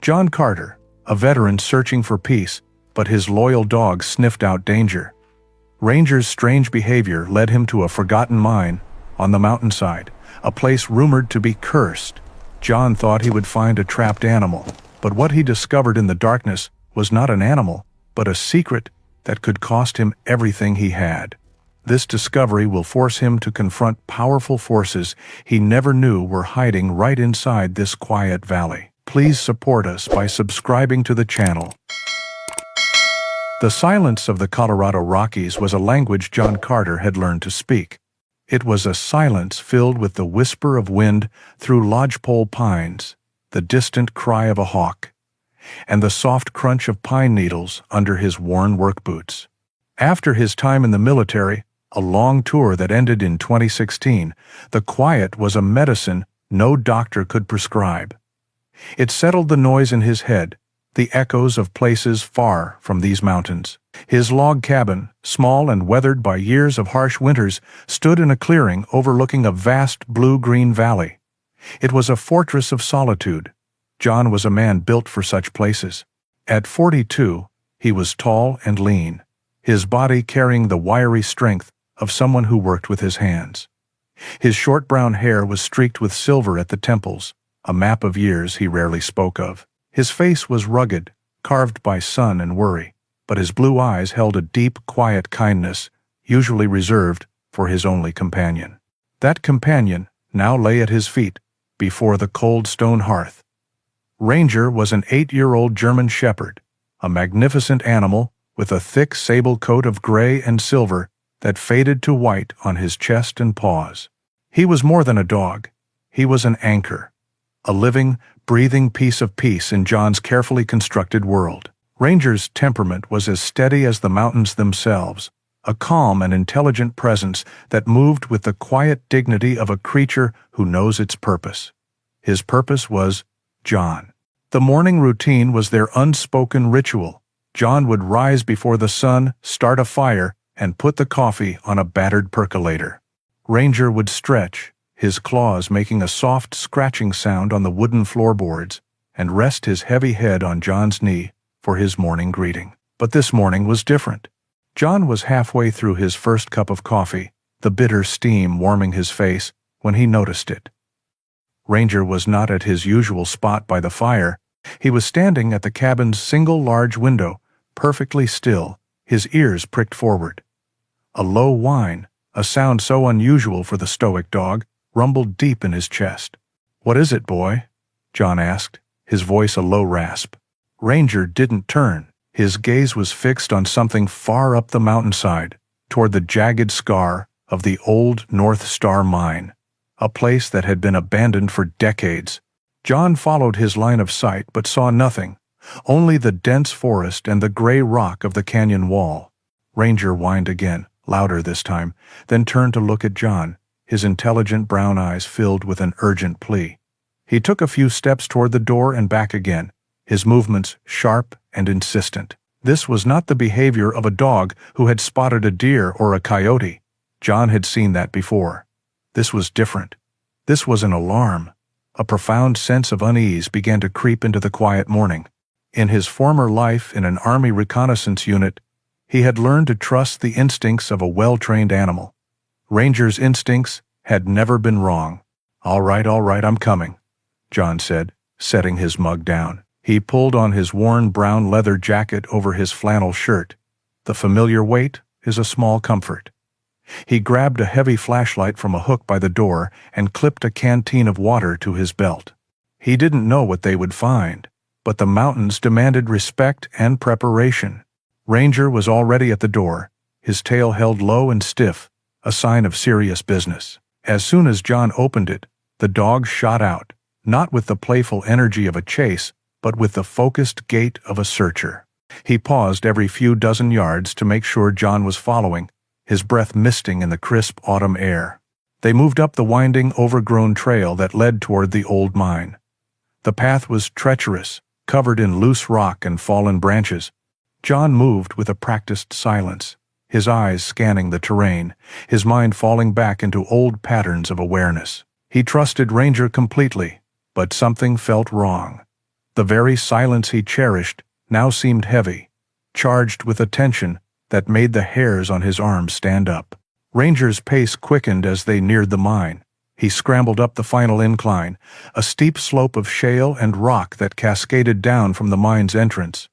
John Carter, a veteran searching for peace, but his loyal dog sniffed out danger. Ranger's strange behavior led him to a forgotten mine on the mountainside, a place rumored to be cursed. John thought he would find a trapped animal, but what he discovered in the darkness was not an animal, but a secret that could cost him everything he had. This discovery will force him to confront powerful forces he never knew were hiding right inside this quiet valley. Please support us by subscribing to the channel. The silence of the Colorado Rockies was a language John Carter had learned to speak. It was a silence filled with the whisper of wind through lodgepole pines, the distant cry of a hawk, and the soft crunch of pine needles under his worn work boots. After his time in the military, a long tour that ended in 2016, the quiet was a medicine no doctor could prescribe. It settled the noise in his head, the echoes of places far from these mountains. His log cabin, small and weathered by years of harsh winters, stood in a clearing overlooking a vast blue-green valley. It was a fortress of solitude. John was a man built for such places. At 42, he was tall and lean, his body carrying the wiry strength of someone who worked with his hands. His short brown hair was streaked with silver at the temples, a map of years he rarely spoke of. His face was rugged, carved by sun and worry, but his blue eyes held a deep, quiet kindness, usually reserved for his only companion. That companion now lay at his feet, before the cold stone hearth. Ranger was an 8-year-old German shepherd, a magnificent animal with a thick sable coat of gray and silver that faded to white on his chest and paws. He was more than a dog. He was an anchor, a living, breathing piece of peace in John's carefully constructed world. Ranger's temperament was as steady as the mountains themselves, a calm and intelligent presence that moved with the quiet dignity of a creature who knows its purpose. His purpose was John. The morning routine was their unspoken ritual. John would rise before the sun, start a fire, and put the coffee on a battered percolator. Ranger would stretch, his claws making a soft scratching sound on the wooden floorboards, and rest his heavy head on John's knee for his morning greeting. But this morning was different. John was halfway through his first cup of coffee, the bitter steam warming his face, when he noticed it. Ranger was not at his usual spot by the fire. He was standing at the cabin's single large window, perfectly still, his ears pricked forward. A low whine, a sound so unusual for the stoic dog, rumbled deep in his chest. "What is it, boy?" John asked, his voice a low rasp. Ranger didn't turn. His gaze was fixed on something far up the mountainside, toward the jagged scar of the old North Star mine, a place that had been abandoned for decades. John followed his line of sight but saw nothing, only the dense forest and the gray rock of the canyon wall. Ranger whined again, louder this time, then turned to look at John, his intelligent brown eyes filled with an urgent plea. He took a few steps toward the door and back again, his movements sharp and insistent. This was not the behavior of a dog who had spotted a deer or a coyote. John had seen that before. This was different. This was an alarm. A profound sense of unease began to creep into the quiet morning. In his former life in an Army reconnaissance unit, he had learned to trust the instincts of a well-trained animal. Ranger's instincts had never been wrong. All right, I'm coming," John said, setting his mug down. He pulled on his worn brown leather jacket over his flannel shirt. The familiar weight is a small comfort. He grabbed a heavy flashlight from a hook by the door and clipped a canteen of water to his belt. He didn't know what they would find, but the mountains demanded respect and preparation. Ranger was already at the door, his tail held low and stiff, a sign of serious business. As soon as John opened it, the dog shot out, not with the playful energy of a chase, but with the focused gait of a searcher. He paused every few dozen yards to make sure John was following, his breath misting in the crisp autumn air. They moved up the winding, overgrown trail that led toward the old mine. The path was treacherous, covered in loose rock and fallen branches. John moved with a practiced silence, his eyes scanning the terrain, his mind falling back into old patterns of awareness. He trusted Ranger completely, but something felt wrong. The very silence he cherished now seemed heavy, charged with a tension that made the hairs on his arms stand up. Ranger's pace quickened as they neared the mine. He scrambled up the final incline, a steep slope of shale and rock that cascaded down from the mine's entrance.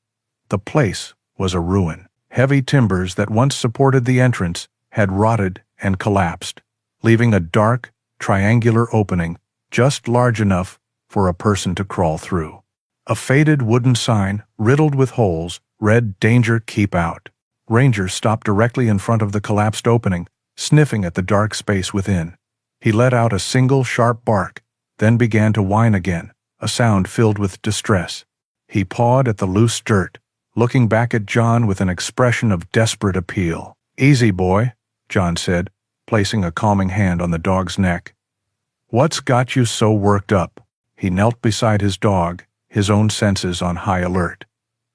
The place was a ruin. Heavy timbers that once supported the entrance had rotted and collapsed, leaving a dark, triangular opening just large enough for a person to crawl through. A faded wooden sign, riddled with holes, read "Danger, keep out." Ranger stopped directly in front of the collapsed opening, sniffing at the dark space within. He let out a single sharp bark, then began to whine again, a sound filled with distress. He pawed at the loose dirt, looking back at John with an expression of desperate appeal. "Easy, boy," John said, placing a calming hand on the dog's neck. "What's got you so worked up?" He knelt beside his dog, his own senses on high alert.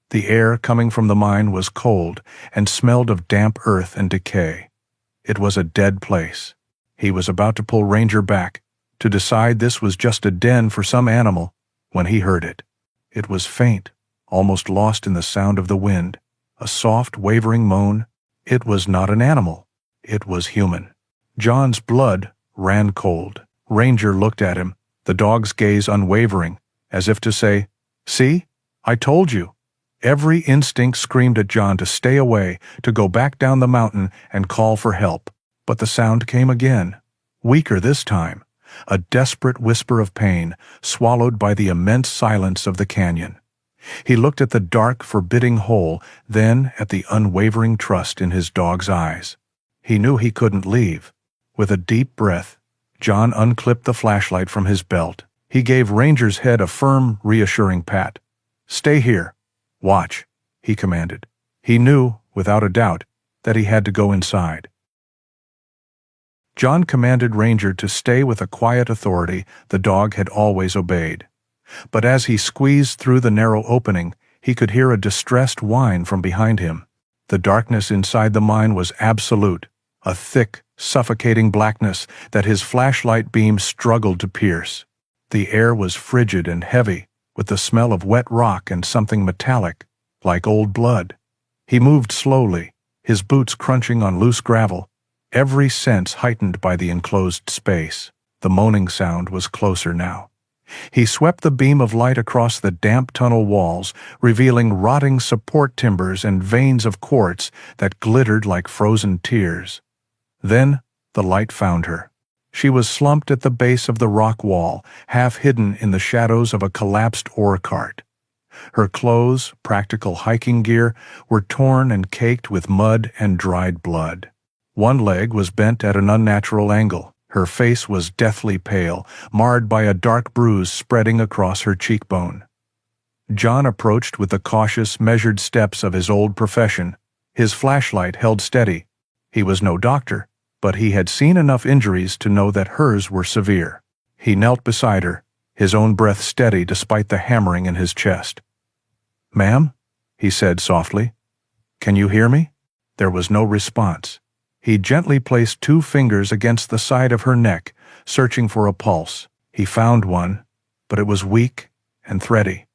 The air coming from the mine was cold and smelled of damp earth and decay. It was a dead place. He was about to pull Ranger back, to decide this was just a den for some animal, when he heard it. It was faint, almost lost in the sound of the wind, a soft, wavering moan. It was not an animal. It was human. John's blood ran cold. Ranger looked at him, the dog's gaze unwavering, as if to say, "See? I told you." Every instinct screamed at John to stay away, to go back down the mountain and call for help. But the sound came again, weaker this time, a desperate whisper of pain, swallowed by the immense silence of the canyon. He looked at the dark, forbidding hole, then at the unwavering trust in his dog's eyes. He knew he couldn't leave. With a deep breath, John unclipped the flashlight from his belt. He gave Ranger's head a firm, reassuring pat. "Stay here. Watch," he commanded. He knew, without a doubt, that he had to go inside. John commanded Ranger to stay with a quiet authority the dog had always obeyed. But as he squeezed through the narrow opening, he could hear a distressed whine from behind him. The darkness inside the mine was absolute, a thick, suffocating blackness that his flashlight beam struggled to pierce. The air was frigid and heavy, with the smell of wet rock and something metallic, like old blood. He moved slowly, his boots crunching on loose gravel, every sense heightened by the enclosed space. The moaning sound was closer now. He swept the beam of light across the damp tunnel walls, revealing rotting support timbers and veins of quartz that glittered like frozen tears. Then the light found her. She was slumped at the base of the rock wall, half hidden in the shadows of a collapsed ore cart. Her clothes, practical hiking gear, were torn and caked with mud and dried blood. One leg was bent at an unnatural angle. Her face was deathly pale, marred by a dark bruise spreading across her cheekbone. John approached with the cautious, measured steps of his old profession, his flashlight held steady. He was no doctor, but he had seen enough injuries to know that hers were severe. He knelt beside her, his own breath steady despite the hammering in his chest. "Ma'am?" he said softly. "Can you hear me?" There was no response. He gently placed 2 fingers against the side of her neck, searching for a pulse. He found one, but it was weak and thready.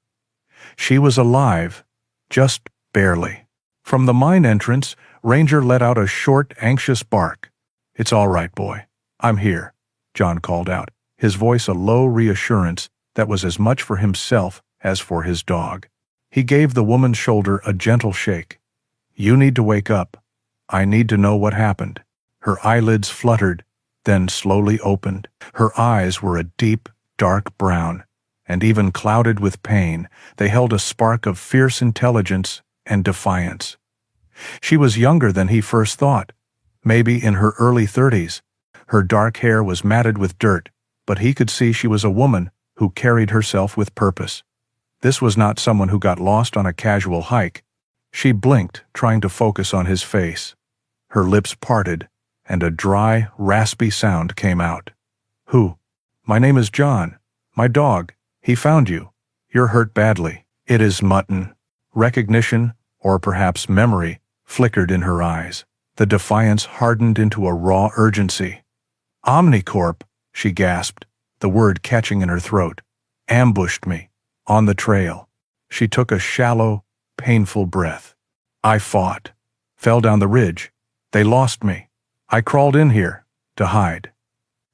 She was alive, just barely. From the mine entrance, Ranger let out a short, anxious bark. "It's all right, boy. I'm here," John called out, his voice a low reassurance that was as much for himself as for his dog. He gave the woman's shoulder a gentle shake. "You need to wake up. I need to know what happened." Her eyelids fluttered, then slowly opened. Her eyes were a deep, dark brown, and even clouded with pain, they held a spark of fierce intelligence and defiance. She was younger than he first thought, maybe in her early 30s. Her dark hair was matted with dirt, but he could see she was a woman who carried herself with purpose. This was not someone who got lost on a casual hike. She blinked, trying to focus on his face. Her lips parted, and a dry, raspy sound came out. "Who?" "My name is John. My dog. He found you. You're hurt badly." "It is mutton." Recognition, or perhaps memory, flickered in her eyes. The defiance hardened into a raw urgency. "Omnicorp," she gasped, the word catching in her throat. "Ambushed me. On the trail. She took a shallow, painful breath. I fought. Fell down the ridge. They lost me. I crawled in here, to hide.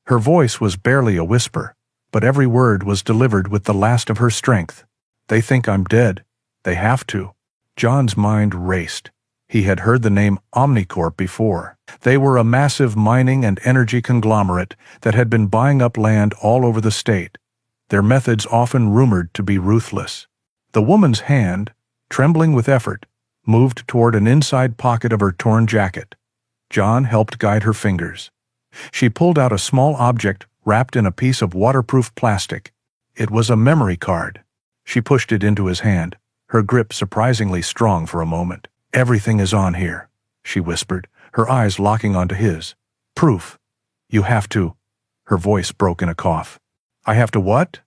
Her voice was barely a whisper, but every word was delivered with the last of her strength. They think I'm dead. They have to. John's mind raced. He had heard the name Omnicorp before. They were a massive mining and energy conglomerate that had been buying up land all over the state, their methods often rumored to be ruthless. The woman's hand, trembling with effort, moved toward an inside pocket of her torn jacket. John helped guide her fingers. She pulled out a small object wrapped in a piece of waterproof plastic. It was a memory card. She pushed it into his hand, her grip surprisingly strong for a moment. Everything is on here, she whispered, her eyes locking onto his. Proof. You have to. Her voice broke in a cough. I have to what?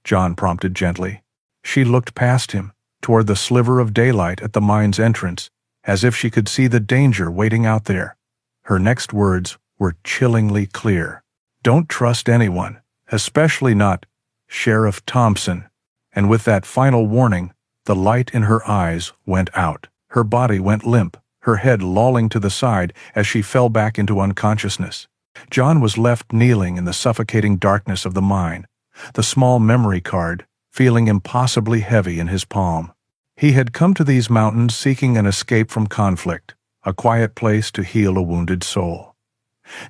John prompted gently. She looked past him, toward the sliver of daylight at the mine's entrance, as if she could see the danger waiting out there. Her next words were chillingly clear. Don't trust anyone, especially not Sheriff Thompson. And with that final warning, the light in her eyes went out. Her body went limp, her head lolling to the side as she fell back into unconsciousness. John was left kneeling in the suffocating darkness of the mine, the small memory card feeling impossibly heavy in his palm. He had come to these mountains seeking an escape from conflict, a quiet place to heal a wounded soul.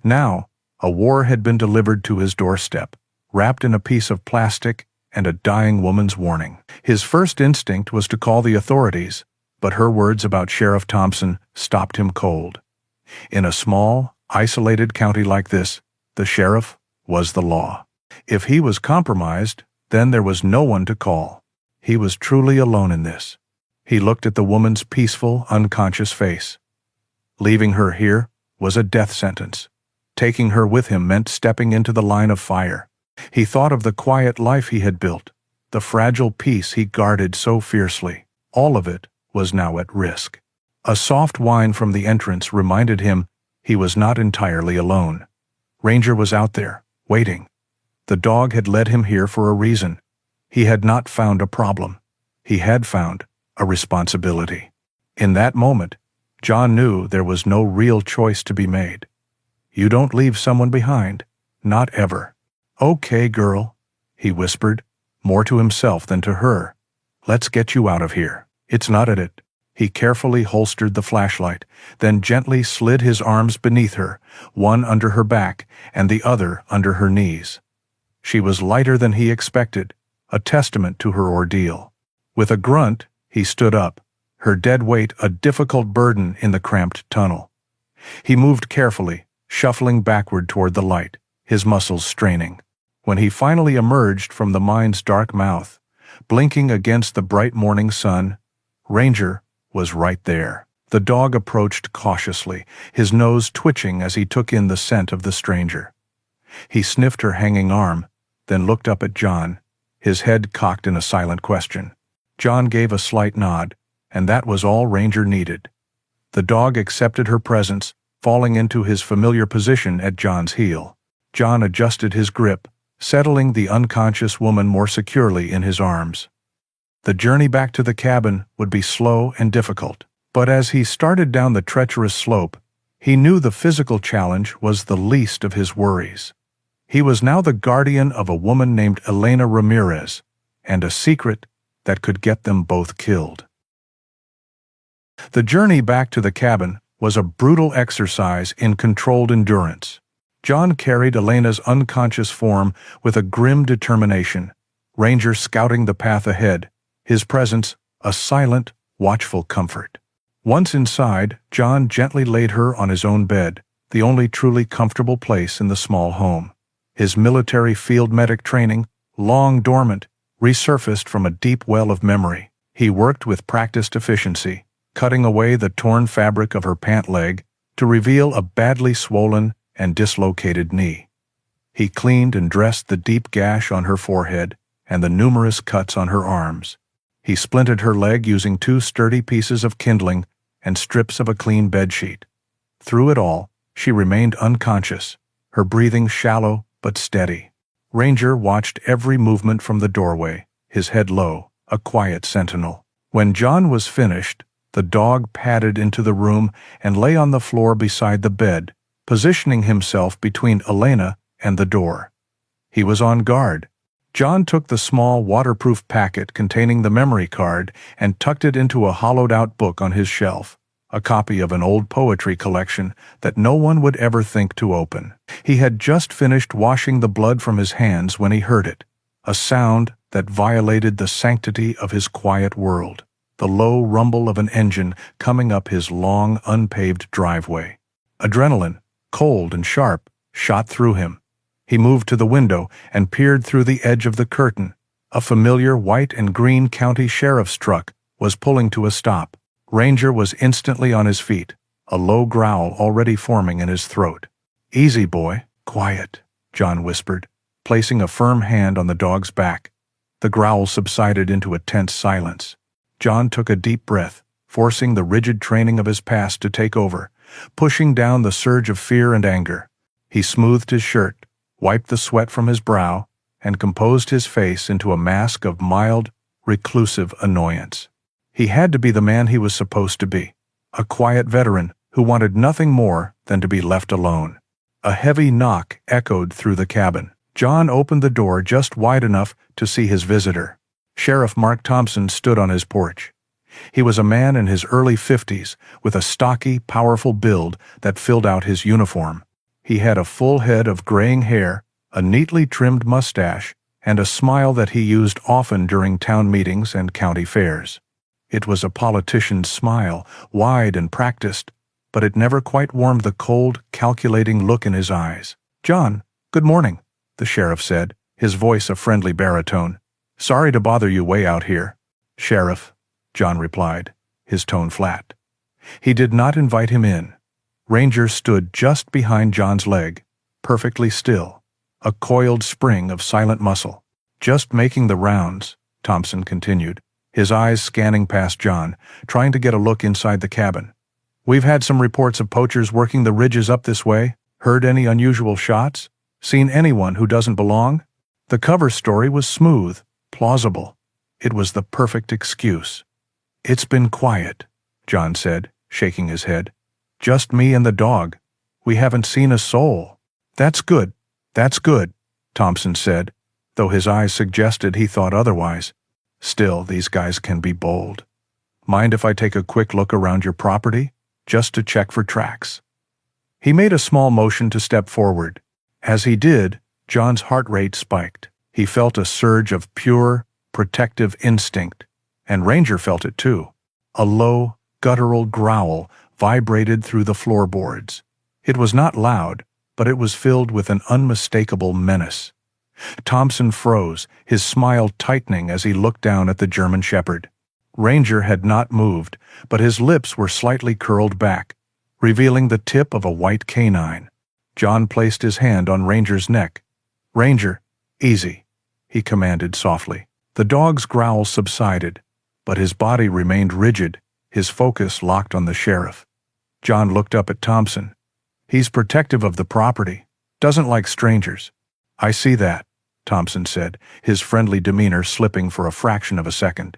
Now, a war had been delivered to his doorstep, wrapped in a piece of plastic and a dying woman's warning. His first instinct was to call the authorities, but her words about Sheriff Thompson stopped him cold. In a small, isolated county like this, the sheriff was the law. If he was compromised, then there was no one to call. He was truly alone in this. He looked at the woman's peaceful, unconscious face. Leaving her here was a death sentence. Taking her with him meant stepping into the line of fire. He thought of the quiet life he had built, the fragile peace he guarded so fiercely. All of it was now at risk. A soft whine from the entrance reminded him he was not entirely alone. Ranger was out there, waiting. The dog had led him here for a reason. He had not found a problem. He had found a responsibility. In that moment, John knew there was no real choice to be made. You don't leave someone behind, not ever. Okay, girl, he whispered, more to himself than to her. Let's get you out of here. It's not at it. He carefully holstered the flashlight, then gently slid his arms beneath her, one under her back and the other under her knees. She was lighter than he expected, a testament to her ordeal. With a grunt, he stood up, her dead weight a difficult burden in the cramped tunnel. He moved carefully, shuffling backward toward the light, his muscles straining. When he finally emerged from the mine's dark mouth, blinking against the bright morning sun, Ranger was right there. The dog approached cautiously, his nose twitching as he took in the scent of the stranger. He sniffed her hanging arm, then looked up at John, his head cocked in a silent question. John gave a slight nod, and that was all Ranger needed. The dog accepted her presence, falling into his familiar position at John's heel. John adjusted his grip, settling the unconscious woman more securely in his arms. The journey back to the cabin would be slow and difficult, but as he started down the treacherous slope, he knew the physical challenge was the least of his worries. He was now the guardian of a woman named Elena Ramirez, and a secret that could get them both killed. The journey back to the cabin was a brutal exercise in controlled endurance. John carried Elena's unconscious form with a grim determination, Ranger scouting the path ahead, his presence a silent, watchful comfort. Once inside, John gently laid her on his own bed, the only truly comfortable place in the small home. His military field medic training, long dormant, resurfaced from a deep well of memory. He worked with practiced efficiency, cutting away the torn fabric of her pant leg to reveal a badly swollen and dislocated knee. He cleaned and dressed the deep gash on her forehead and the numerous cuts on her arms. He splinted her leg using 2 sturdy pieces of kindling and strips of a clean bedsheet. Through it all, she remained unconscious, her breathing shallow but steady. Ranger watched every movement from the doorway, his head low, a quiet sentinel. When John was finished, the dog padded into the room and lay on the floor beside the bed, positioning himself between Elena and the door. He was on guard. John took the small waterproof packet containing the memory card and tucked it into a hollowed-out book on his shelf, a copy of an old poetry collection that no one would ever think to open. He had just finished washing the blood from his hands when he heard it, a sound that violated the sanctity of his quiet world, the low rumble of an engine coming up his long, unpaved driveway. Adrenaline, cold and sharp, shot through him. He moved to the window and peered through the edge of the curtain. A familiar white and green county sheriff's truck was pulling to a stop. Ranger was instantly on his feet, a low growl already forming in his throat. "Easy, boy. Quiet," John whispered, placing a firm hand on the dog's back. The growl subsided into a tense silence. John took a deep breath, forcing the rigid training of his past to take over, pushing down the surge of fear and anger. He smoothed his shirt, wiped the sweat from his brow, and composed his face into a mask of mild, reclusive annoyance. He had to be the man he was supposed to be, a quiet veteran who wanted nothing more than to be left alone. A heavy knock echoed through the cabin. John opened the door just wide enough to see his visitor. Sheriff Mark Thompson stood on his porch. He was a man in his early 50s, with a stocky, powerful build that filled out his uniform. He had a full head of graying hair, a neatly trimmed mustache, and a smile that he used often during town meetings and county fairs. It was a politician's smile, wide and practiced, but it never quite warmed the cold, calculating look in his eyes. "John, good morning," the sheriff said, his voice a friendly baritone. "Sorry to bother you way out here." "Sheriff," John replied, his tone flat. He did not invite him in. Ranger stood just behind John's leg, perfectly still, a coiled spring of silent muscle. "Just making the rounds," Thompson continued, his eyes scanning past John, trying to get a look inside the cabin. "We've had some reports of poachers working the ridges up this way. Heard any unusual shots? Seen anyone who doesn't belong?" The cover story was smooth, plausible. It was the perfect excuse. "It's been quiet," John said, shaking his head. "Just me and the dog. We haven't seen a soul." That's good, Thompson said, though his eyes suggested he thought otherwise. "Still, these guys can be bold. Mind if I take a quick look around your property, just to check for tracks?" He made a small motion to step forward. As he did, John's heart rate spiked. He felt a surge of pure, protective instinct, and Ranger felt it too. A low, guttural growl vibrated through the floorboards. It was not loud, but it was filled with an unmistakable menace. Thompson froze, his smile tightening as he looked down at the German shepherd. Ranger had not moved, but his lips were slightly curled back, revealing the tip of a white canine. John placed his hand on Ranger's neck. "Ranger, easy," he commanded softly. The dog's growl subsided, but his body remained rigid, his focus locked on the sheriff. John looked up at Thompson. "He's protective of the property, doesn't like strangers." "I see that," Thompson said, his friendly demeanor slipping for a fraction of a second.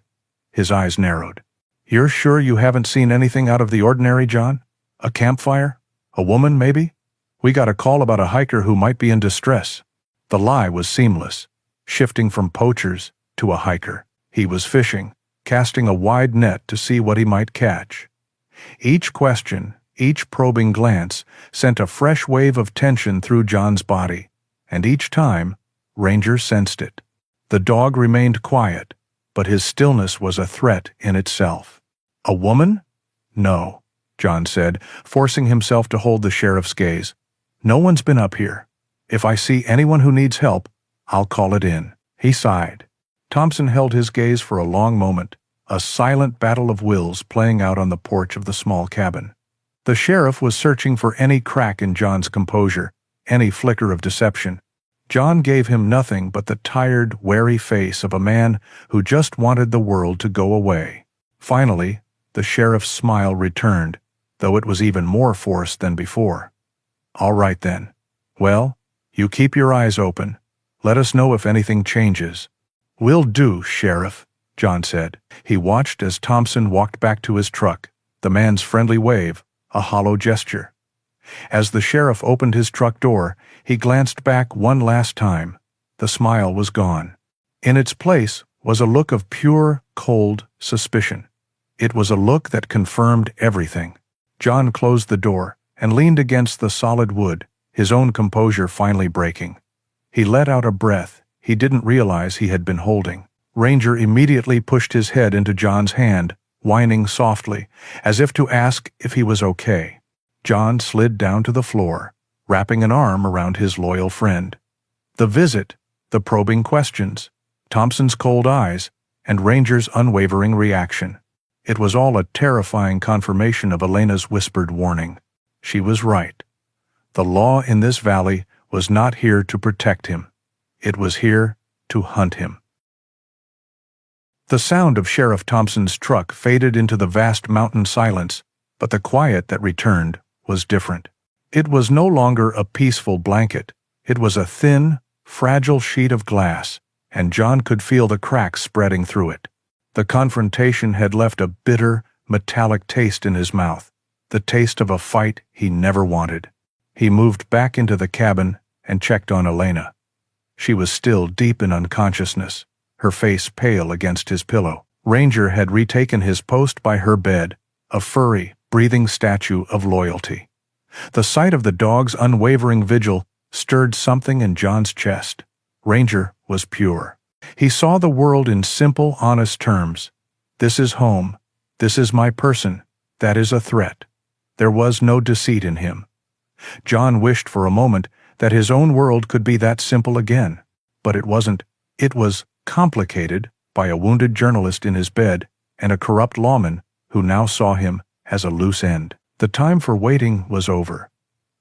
His eyes narrowed. "You're sure you haven't seen anything out of the ordinary, John? A campfire? A woman, maybe? We got a call about a hiker who might be in distress." The lie was seamless, shifting from poachers to a hiker. He was fishing, casting a wide net to see what he might catch. Each question, each probing glance, sent a fresh wave of tension through John's body, and each time, Ranger sensed it. The dog remained quiet, but his stillness was a threat in itself. "A woman?" "No," John said, forcing himself to hold the sheriff's gaze. "No one's been up here. If I see anyone who needs help, I'll call it in." He sighed. Thompson held his gaze for a long moment, a silent battle of wills playing out on the porch of the small cabin. The sheriff was searching for any crack in John's composure, any flicker of deception. John gave him nothing but the tired, wary face of a man who just wanted the world to go away. Finally, the sheriff's smile returned, though it was even more forced than before. "All right then. Well, you keep your eyes open. Let us know if anything changes." "Will do, Sheriff," John said. He watched as Thompson walked back to his truck, the man's friendly wave, a hollow gesture. As the sheriff opened his truck door, he glanced back one last time. The smile was gone. In its place was a look of pure, cold suspicion. It was a look that confirmed everything. John closed the door and leaned against the solid wood, his own composure finally breaking. He let out a breath he didn't realize he had been holding. Ranger immediately pushed his head into John's hand, whining softly, as if to ask if he was okay. John slid down to the floor, wrapping an arm around his loyal friend. The visit, the probing questions, Thompson's cold eyes, and Ranger's unwavering reaction. It was all a terrifying confirmation of Elena's whispered warning. She was right. The law in this valley was not here to protect him. It was here to hunt him. The sound of Sheriff Thompson's truck faded into the vast mountain silence, but the quiet that returned was different. It was no longer a peaceful blanket. It was a thin, fragile sheet of glass, and John could feel the cracks spreading through it. The confrontation had left a bitter, metallic taste in his mouth, the taste of a fight he never wanted. He moved back into the cabin and checked on Elena. She was still deep in unconsciousness, her face pale against his pillow. Ranger had retaken his post by her bed, a furry, breathing statue of loyalty. The sight of the dog's unwavering vigil stirred something in John's chest. Ranger was pure. He saw the world in simple, honest terms. This is home. This is my person. That is a threat. There was no deceit in him. John wished for a moment that his own world could be that simple again. But it wasn't. It was complicated by a wounded journalist in his bed and a corrupt lawman who now saw him as a loose end. The time for waiting was over.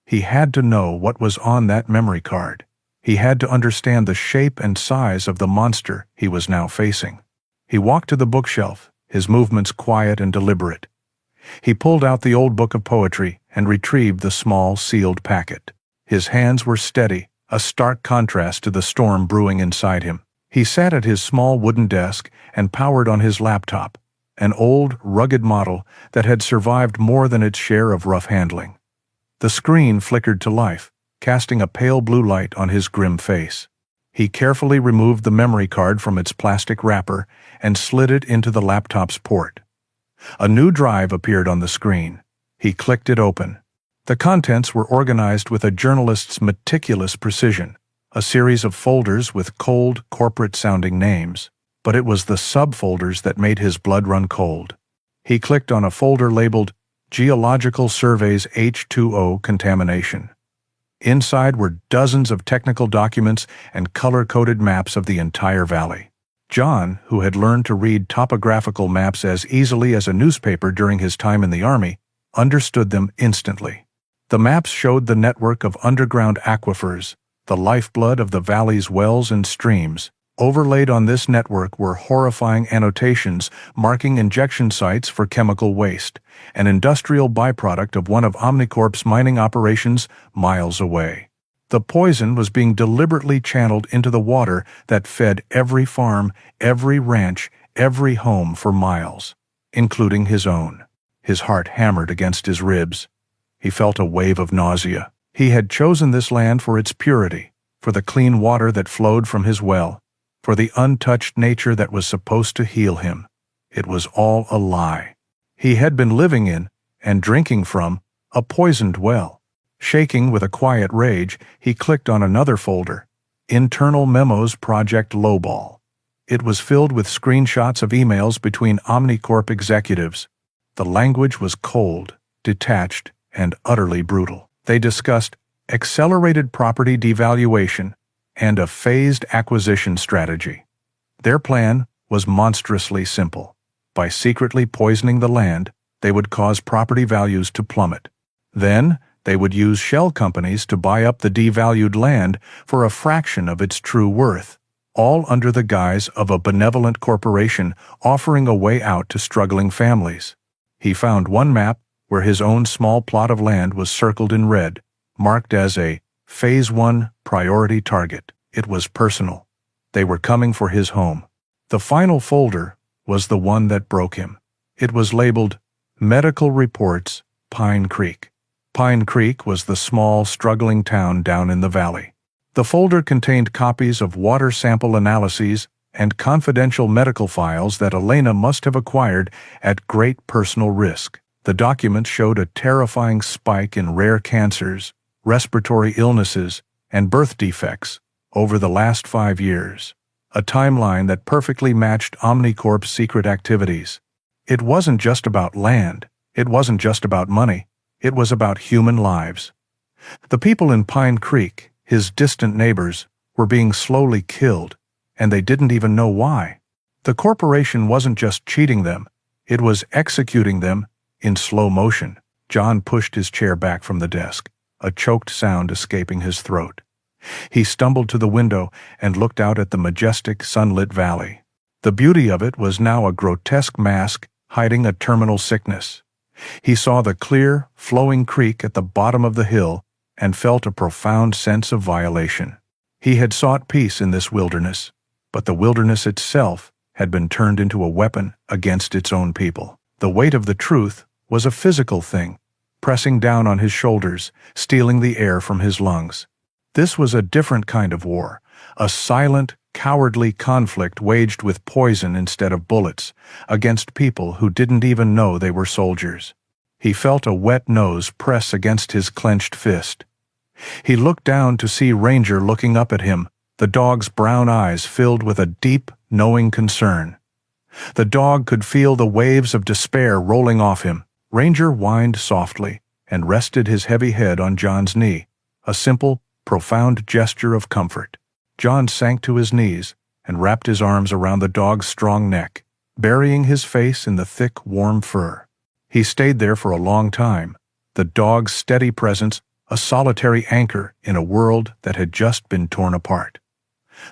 He had to know what was on that memory card. He had to understand the shape and size of the monster he was now facing. He walked to the bookshelf, his movements quiet and deliberate. He pulled out the old book of poetry and retrieved the small, sealed packet. His hands were steady, a stark contrast to the storm brewing inside him. He sat at his small wooden desk and powered on his laptop, an old, rugged model that had survived more than its share of rough handling. The screen flickered to life, casting a pale blue light on his grim face. He carefully removed the memory card from its plastic wrapper and slid it into the laptop's port. A new drive appeared on the screen. He clicked it open. The contents were organized with a journalist's meticulous precision, a series of folders with cold, corporate-sounding names. But it was the subfolders that made his blood run cold. He clicked on a folder labeled Geological Surveys H2O Contamination. Inside were dozens of technical documents and color-coded maps of the entire valley. John, who had learned to read topographical maps as easily as a newspaper during his time in the Army, understood them instantly. The maps showed the network of underground aquifers, the lifeblood of the valley's wells and streams. Overlaid on this network were horrifying annotations marking injection sites for chemical waste, an industrial byproduct of one of Omnicorp's mining operations miles away. The poison was being deliberately channeled into the water that fed every farm, every ranch, every home for miles, including his own. His heart hammered against his ribs. He felt a wave of nausea. He had chosen this land for its purity, for the clean water that flowed from his well, for the untouched nature that was supposed to heal him. It was all a lie. He had been living in, and drinking from, a poisoned well. Shaking with a quiet rage, he clicked on another folder, Internal Memos Project Lowball. It was filled with screenshots of emails between Omnicorp executives. The language was cold, detached, and utterly brutal. They discussed accelerated property devaluation and a phased acquisition strategy. Their plan was monstrously simple. By secretly poisoning the land, they would cause property values to plummet. Then, they would use shell companies to buy up the devalued land for a fraction of its true worth, all under the guise of a benevolent corporation offering a way out to struggling families. He found one map where his own small plot of land was circled in red, marked as a Phase 1 priority target. It was personal. They were coming for his home. The final folder was the one that broke him. It was labeled, "Medical Reports, Pine Creek." Pine Creek was the small, struggling town down in the valley. The folder contained copies of water sample analyses and confidential medical files that Elena must have acquired at great personal risk. The documents showed a terrifying spike in rare cancers, respiratory illnesses, and birth defects over the last 5 years, a timeline that perfectly matched Omnicorp's secret activities. It wasn't just about land, it wasn't just about money, it was about human lives. The people in Pine Creek, his distant neighbors, were being slowly killed, and they didn't even know why. The corporation wasn't just cheating them, it was executing them in slow motion. John pushed his chair back from the desk, a choked sound escaping his throat. He stumbled to the window and looked out at the majestic, sunlit valley. The beauty of it was now a grotesque mask hiding a terminal sickness. He saw the clear, flowing creek at the bottom of the hill and felt a profound sense of violation. He had sought peace in this wilderness, but the wilderness itself had been turned into a weapon against its own people. The weight of the truth was a physical thing, pressing down on his shoulders, stealing the air from his lungs. This was a different kind of war, a silent, cowardly conflict waged with poison instead of bullets, against people who didn't even know they were soldiers. He felt a wet nose press against his clenched fist. He looked down to see Ranger looking up at him, the dog's brown eyes filled with a deep, knowing concern. The dog could feel the waves of despair rolling off him. Ranger whined softly and rested his heavy head on John's knee, a simple, profound gesture of comfort. John sank to his knees and wrapped his arms around the dog's strong neck, burying his face in the thick, warm fur. He stayed there for a long time, the dog's steady presence a solitary anchor in a world that had just been torn apart.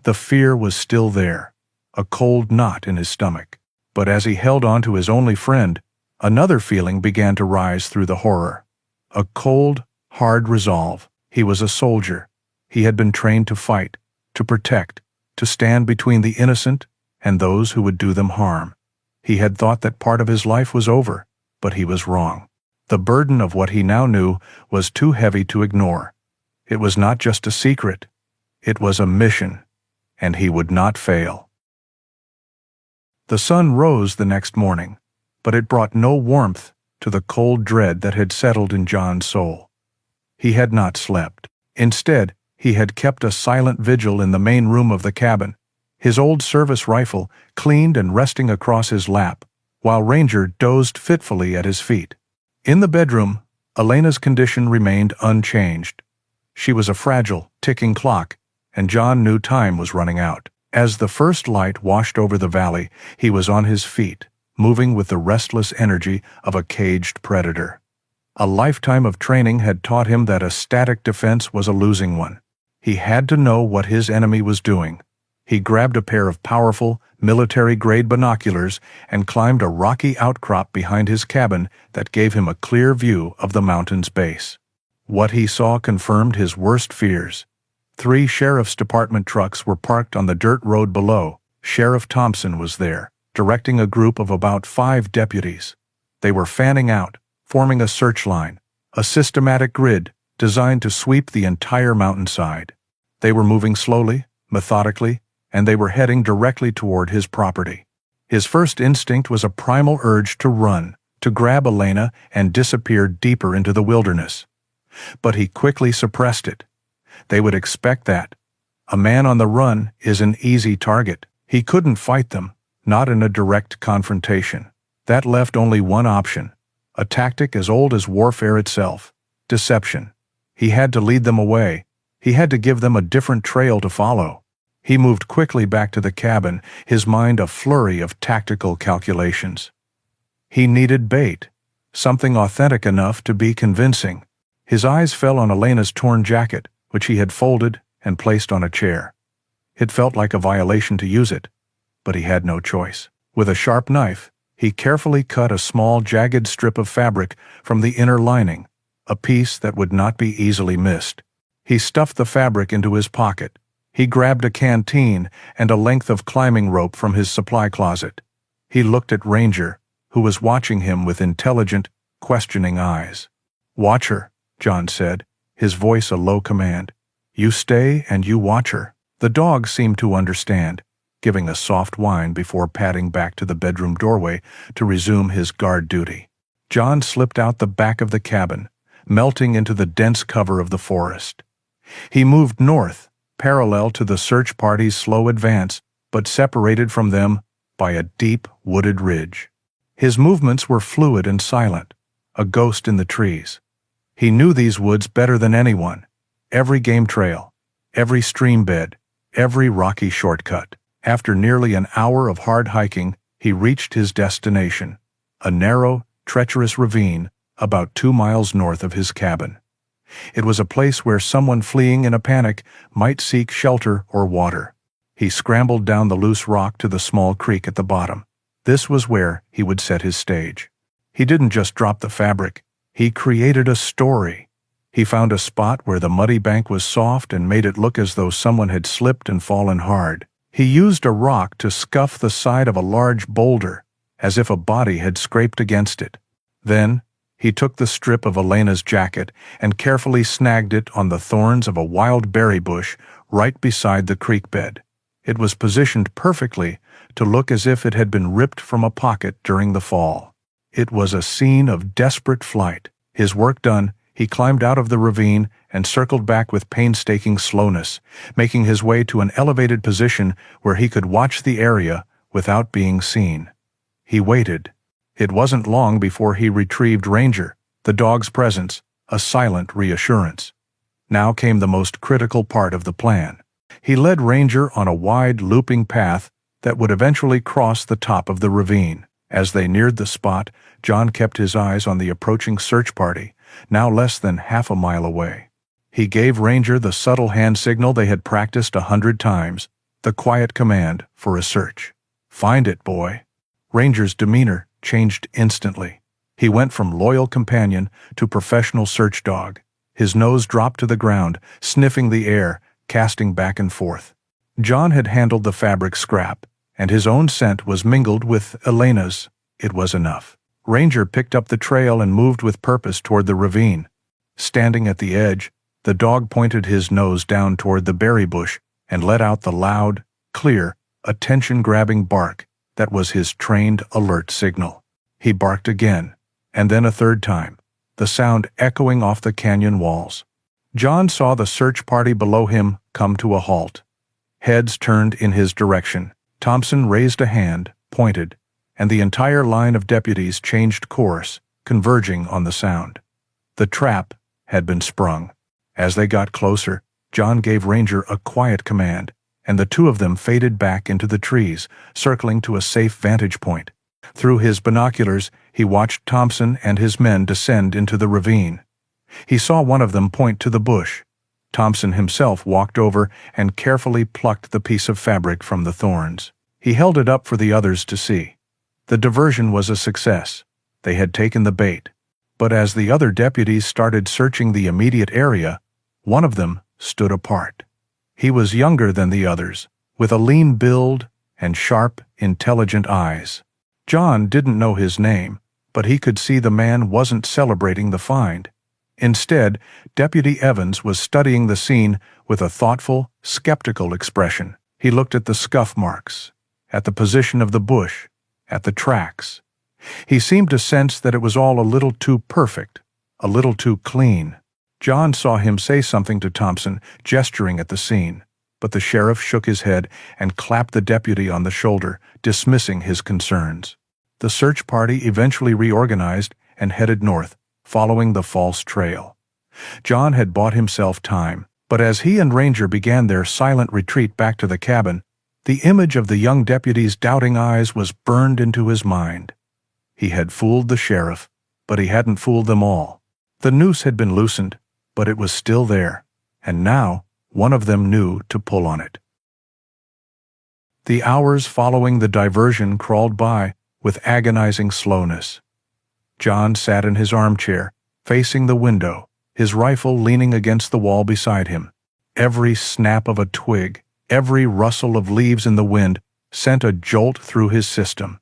The fear was still there, a cold knot in his stomach. But as he held on to his only friend, another feeling began to rise through the horror. A cold, hard resolve. He was a soldier. He had been trained to fight, to protect, to stand between the innocent and those who would do them harm. He had thought that part of his life was over, but he was wrong. The burden of what he now knew was too heavy to ignore. It was not just a secret. It was a mission, and he would not fail. The sun rose the next morning, but it brought no warmth to the cold dread that had settled in John's soul. He had not slept. Instead, he had kept a silent vigil in the main room of the cabin, his old service rifle cleaned and resting across his lap, while Ranger dozed fitfully at his feet. In the bedroom, Elena's condition remained unchanged. She was a fragile, ticking clock, and John knew time was running out. As the first light washed over the valley, he was on his feet, moving with the restless energy of a caged predator. A lifetime of training had taught him that a static defense was a losing one. He had to know what his enemy was doing. He grabbed a pair of powerful, military-grade binoculars and climbed a rocky outcrop behind his cabin that gave him a clear view of the mountain's base. What he saw confirmed his worst fears. 3 sheriff's department trucks were parked on the dirt road below. Sheriff Thompson was there, directing a group of about 5 deputies. They were fanning out, forming a search line, a systematic grid designed to sweep the entire mountainside. They were moving slowly, methodically, and they were heading directly toward his property. His first instinct was a primal urge to run, to grab Elena and disappear deeper into the wilderness. But he quickly suppressed it. They would expect that. A man on the run is an easy target. He couldn't fight them, not in a direct confrontation. That left only one option, a tactic as old as warfare itself, deception. He had to lead them away. He had to give them a different trail to follow. He moved quickly back to the cabin, his mind a flurry of tactical calculations. He needed bait, something authentic enough to be convincing. His eyes fell on Elena's torn jacket, which he had folded and placed on a chair. It felt like a violation to use it, but he had no choice. With a sharp knife, he carefully cut a small, jagged strip of fabric from the inner lining, a piece that would not be easily missed. He stuffed the fabric into his pocket. He grabbed a canteen and a length of climbing rope from his supply closet. He looked at Ranger, who was watching him with intelligent, questioning eyes. "Watch her," John said, his voice a low command. "You stay and you watch her." The dog seemed to understand, giving a soft whine before padding back to the bedroom doorway to resume his guard duty. John slipped out the back of the cabin, melting into the dense cover of the forest. He moved north, parallel to the search party's slow advance, but separated from them by a deep, wooded ridge. His movements were fluid and silent, a ghost in the trees. He knew these woods better than anyone. Every game trail, every stream bed, every rocky shortcut. After nearly an hour of hard hiking, he reached his destination, a narrow, treacherous ravine about 2 miles north of his cabin. It was a place where someone fleeing in a panic might seek shelter or water. He scrambled down the loose rock to the small creek at the bottom. This was where he would set his stage. He didn't just drop the fabric, he created a story. He found a spot where the muddy bank was soft and made it look as though someone had slipped and fallen hard. He used a rock to scuff the side of a large boulder, as if a body had scraped against it. Then, he took the strip of Elena's jacket and carefully snagged it on the thorns of a wild berry bush right beside the creek bed. It was positioned perfectly to look as if it had been ripped from a pocket during the fall. It was a scene of desperate flight. His work done, he climbed out of the ravine and circled back with painstaking slowness, making his way to an elevated position where he could watch the area without being seen. He waited. It wasn't long before he retrieved Ranger, the dog's presence, a silent reassurance. Now came the most critical part of the plan. He led Ranger on a wide, looping path that would eventually cross the top of the ravine. As they neared the spot, John kept his eyes on the approaching search party, now less than half a mile away. He gave Ranger the subtle hand signal they had practiced 100 times, the quiet command for a search. "Find it, boy." Ranger's demeanor changed instantly. He went from loyal companion to professional search dog. His nose dropped to the ground, sniffing the air, casting back and forth. John had handled the fabric scrap, and his own scent was mingled with Elena's. It was enough. Ranger picked up the trail and moved with purpose toward the ravine. Standing at the edge, the dog pointed his nose down toward the berry bush and let out the loud, clear, attention-grabbing bark that was his trained alert signal. He barked again, and then a third time, the sound echoing off the canyon walls. John saw the search party below him come to a halt. Heads turned in his direction. Thompson raised a hand, pointed, and the entire line of deputies changed course, converging on the sound. The trap had been sprung. As they got closer, John gave Ranger a quiet command, and the two of them faded back into the trees, circling to a safe vantage point. Through his binoculars, he watched Thompson and his men descend into the ravine. He saw one of them point to the bush. Thompson himself walked over and carefully plucked the piece of fabric from the thorns. He held it up for the others to see. The diversion was a success. They had taken the bait. But as the other deputies started searching the immediate area, one of them stood apart. He was younger than the others, with a lean build and sharp, intelligent eyes. John didn't know his name, but he could see the man wasn't celebrating the find. Instead, Deputy Evans was studying the scene with a thoughtful, skeptical expression. He looked at the scuff marks, at the position of the bush, at the tracks. He seemed to sense that it was all a little too perfect, a little too clean. John saw him say something to Thompson, gesturing at the scene, but the sheriff shook his head and clapped the deputy on the shoulder, dismissing his concerns. The search party eventually reorganized and headed north, following the false trail. John had bought himself time, but as he and Ranger began their silent retreat back to the cabin, the image of the young deputy's doubting eyes was burned into his mind. He had fooled the sheriff, but he hadn't fooled them all. The noose had been loosened, but it was still there, and now one of them knew to pull on it. The hours following the diversion crawled by with agonizing slowness. John sat in his armchair, facing the window, his rifle leaning against the wall beside him. Every snap of a twig, every rustle of leaves in the wind sent a jolt through his system.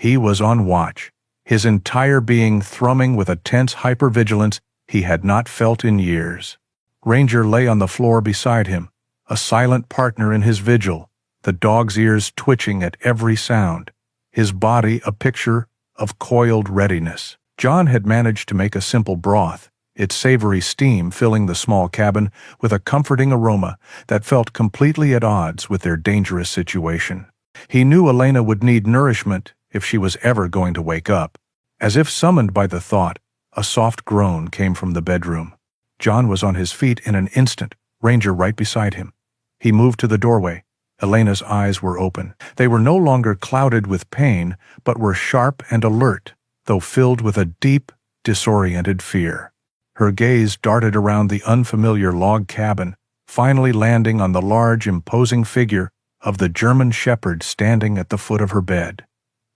He was on watch, his entire being thrumming with a tense hypervigilance he had not felt in years. Ranger lay on the floor beside him, a silent partner in his vigil, the dog's ears twitching at every sound, his body a picture of coiled readiness. John had managed to make a simple broth, its savory steam filling the small cabin with a comforting aroma that felt completely at odds with their dangerous situation. He knew Elena would need nourishment if she was ever going to wake up. As if summoned by the thought, a soft groan came from the bedroom. John was on his feet in an instant, Ranger right beside him. He moved to the doorway. Elena's eyes were open. They were no longer clouded with pain, but were sharp and alert, though filled with a deep, disoriented fear. Her gaze darted around the unfamiliar log cabin, finally landing on the large, imposing figure of the German shepherd standing at the foot of her bed.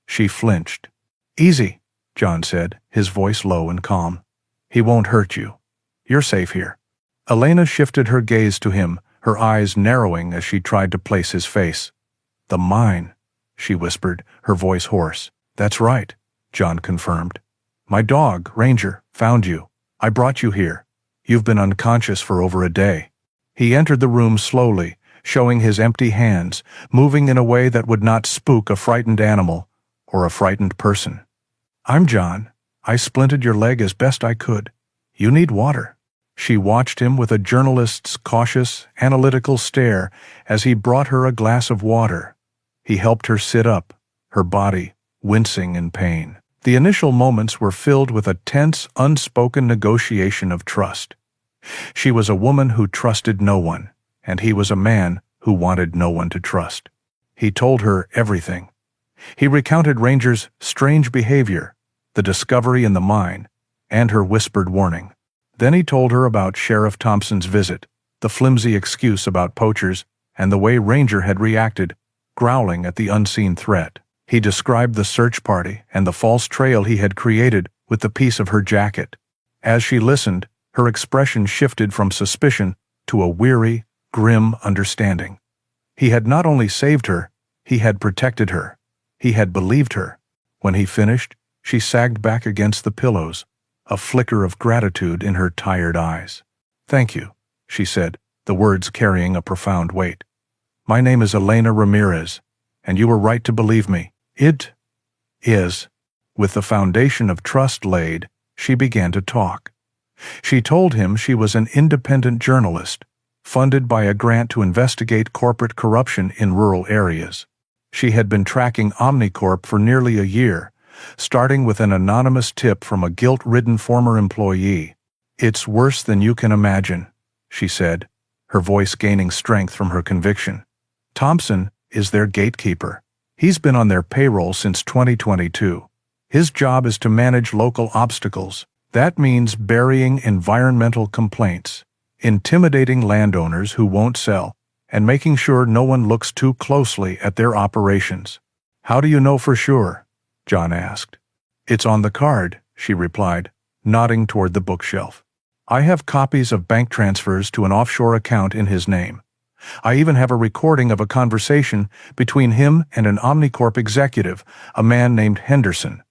She flinched. "Easy," John said, his voice low and calm. "He won't hurt you. You're safe here." Elena shifted her gaze to him, her eyes narrowing as she tried to place his face. "The mine," she whispered, her voice hoarse. "That's right," John confirmed. "My dog, Ranger, found you. I brought you here. You've been unconscious for over a day." He entered the room slowly, showing his empty hands, moving in a way that would not spook a frightened animal or a frightened person. "I'm John. I splinted your leg as best I could. You need water." She watched him with a journalist's cautious, analytical stare as he brought her a glass of water. He helped her sit up, her body wincing in pain. The initial moments were filled with a tense, unspoken negotiation of trust. She was a woman who trusted no one, and he was a man who wanted no one to trust. He told her everything. He recounted Ranger's strange behavior, the discovery in the mine, and her whispered warning. Then he told her about Sheriff Thompson's visit, the flimsy excuse about poachers, and the way Ranger had reacted, growling at the unseen threat. He described the search party and the false trail he had created with the piece of her jacket. As she listened, her expression shifted from suspicion to a weary, grim understanding. He had not only saved her, he had protected her. He had believed her. When he finished, she sagged back against the pillows, a flicker of gratitude in her tired eyes. "Thank you," she said, the words carrying a profound weight. "My name is Elena Ramirez, and you were right to believe me. It is." With the foundation of trust laid, she began to talk. She told him she was an independent journalist, funded by a grant to investigate corporate corruption in rural areas. She had been tracking Omnicorp for nearly a year, starting with an anonymous tip from a guilt-ridden former employee. "It's worse than you can imagine," she said, her voice gaining strength from her conviction. "Thompson is their gatekeeper. He's been on their payroll since 2022. His job is to manage local obstacles. That means burying environmental complaints, intimidating landowners who won't sell, and making sure no one looks too closely at their operations." "How do you know for sure?" John asked. "It's on the card," she replied, nodding toward the bookshelf. "I have copies of bank transfers to an offshore account in his name. I even have a recording of a conversation between him and an Omnicorp executive, a man named Henderson.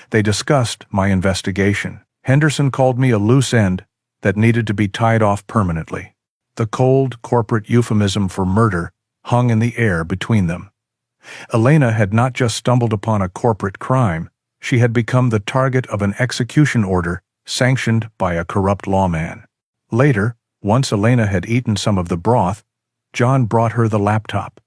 They discussed my investigation. Henderson called me a loose end that needed to be tied off permanently." The cold corporate euphemism for murder hung in the air between them. Elena had not just stumbled upon a corporate crime, she had become the target of an execution order sanctioned by a corrupt lawman. Later, once Elena had eaten some of the broth, John brought her the laptop.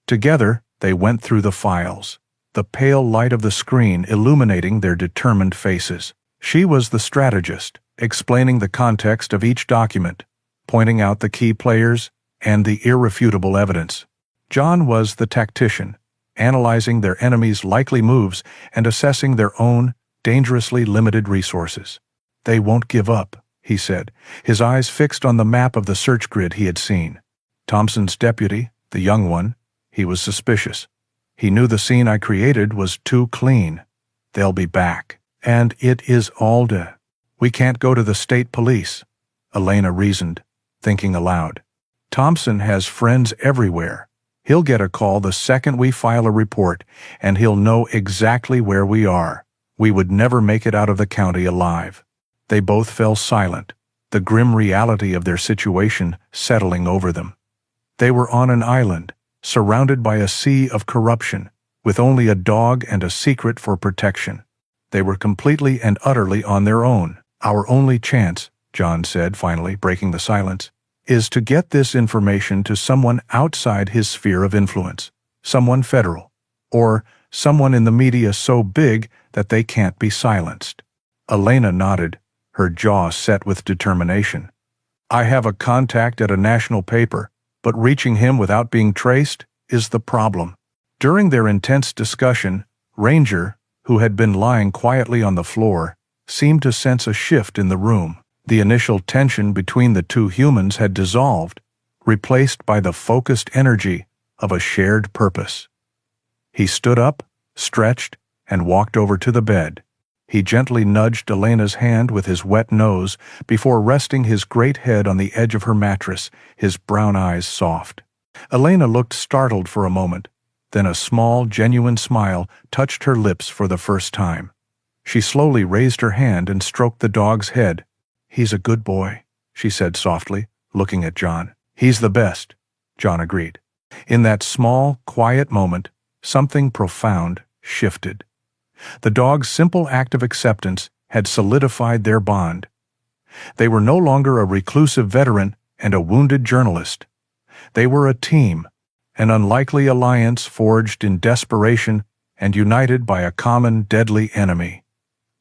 Together, they went through the files, the pale light of the screen illuminating their determined faces. She was the strategist, explaining the context of each document, pointing out the key players and the irrefutable evidence. John was the tactician, analyzing their enemies' likely moves and assessing their own dangerously limited resources. "They won't give up," he said, his eyes fixed on the map of the search grid he had seen. "Thompson's deputy, the young one, he was suspicious. He knew the scene I created was too clean. They'll be back. And it is Alda. We can't go to the state police," Elena reasoned, thinking aloud. "Thompson has friends everywhere. He'll get a call the second we file a report, and he'll know exactly where we are. We would never make it out of the county alive." They both fell silent, the grim reality of their situation settling over them. They were on an island, surrounded by a sea of corruption, with only a dog and a secret for protection. They were completely and utterly on their own. "Our only chance," John said, finally breaking the silence, "is to get this information to someone outside his sphere of influence, someone federal, or someone in the media so big that they can't be silenced." Elena nodded, her jaw set with determination. "I have a contact at a national paper, but reaching him without being traced is the problem." During their intense discussion, Ranger, who had been lying quietly on the floor, seemed to sense a shift in the room. The initial tension between the two humans had dissolved, replaced by the focused energy of a shared purpose. He stood up, stretched, and walked over to the bed. He gently nudged Elena's hand with his wet nose before resting his great head on the edge of her mattress, his brown eyes soft. Elena looked startled for a moment, then a small, genuine smile touched her lips for the first time. She slowly raised her hand and stroked the dog's head. "He's a good boy," she said softly, looking at John. "He's the best," John agreed. In that small, quiet moment, something profound shifted. The dog's simple act of acceptance had solidified their bond. They were no longer a reclusive veteran and a wounded journalist. They were a team, an unlikely alliance forged in desperation and united by a common deadly enemy.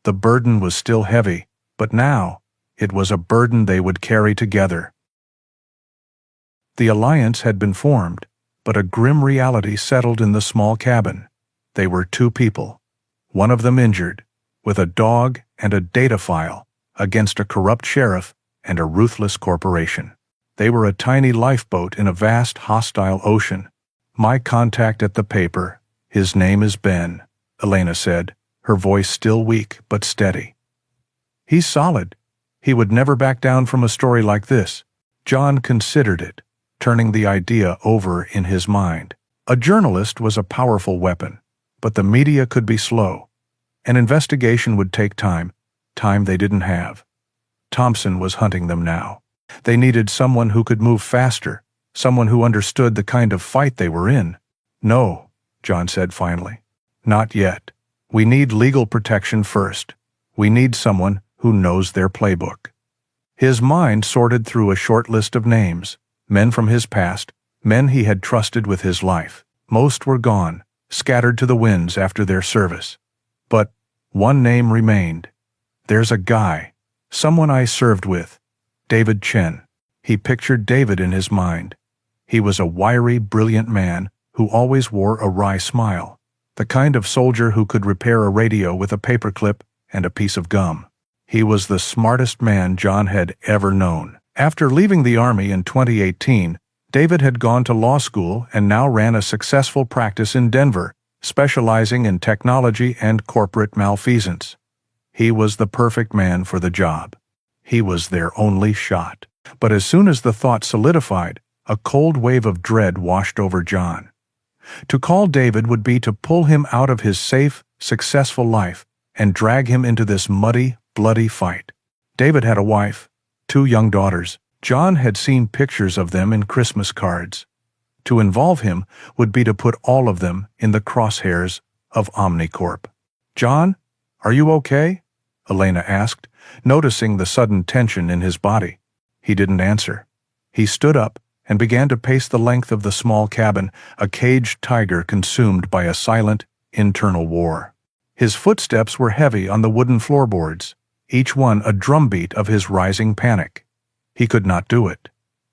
The burden was still heavy, but now it was a burden they would carry together. The alliance had been formed, but a grim reality settled in the small cabin. They were two people, one of them injured, with a dog and a data file, against a corrupt sheriff and a ruthless corporation. They were a tiny lifeboat in a vast hostile ocean. "My contact at the paper, his name is Ben," Elena said, her voice still weak but steady. "He's solid. He would never back down from a story like this." John considered it, turning the idea over in his mind. A journalist was a powerful weapon, but the media could be slow. An investigation would take time they didn't have. Thompson was hunting them now. They needed someone who could move faster, someone who understood the kind of fight they were in. "No," John said finally. "Not yet. We need legal protection first. We need someone who knows their playbook." His mind sorted through a short list of names, men from his past, men he had trusted with his life. Most were gone, scattered to the winds after their service. But one name remained. "There's a guy, someone I served with, David Chen." He pictured David in his mind. He was a wiry, brilliant man who always wore a wry smile, the kind of soldier who could repair a radio with a paperclip and a piece of gum. He was the smartest man John had ever known. After leaving the Army in 2018, David had gone to law school and now ran a successful practice in Denver, specializing in technology and corporate malfeasance. He was the perfect man for the job. He was their only shot. But as soon as the thought solidified, a cold wave of dread washed over John. To call David would be to pull him out of his safe, successful life and drag him into this muddy, bloody fight. David had a wife, 2 young daughters. John had seen pictures of them in Christmas cards. To involve him would be to put all of them in the crosshairs of Omnicorp. "John, are you okay?" Elena asked, noticing the sudden tension in his body. He didn't answer. He stood up and began to pace the length of the small cabin, a caged tiger consumed by a silent, internal war. His footsteps were heavy on the wooden floorboards, each one a drumbeat of his rising panic. He could not do it.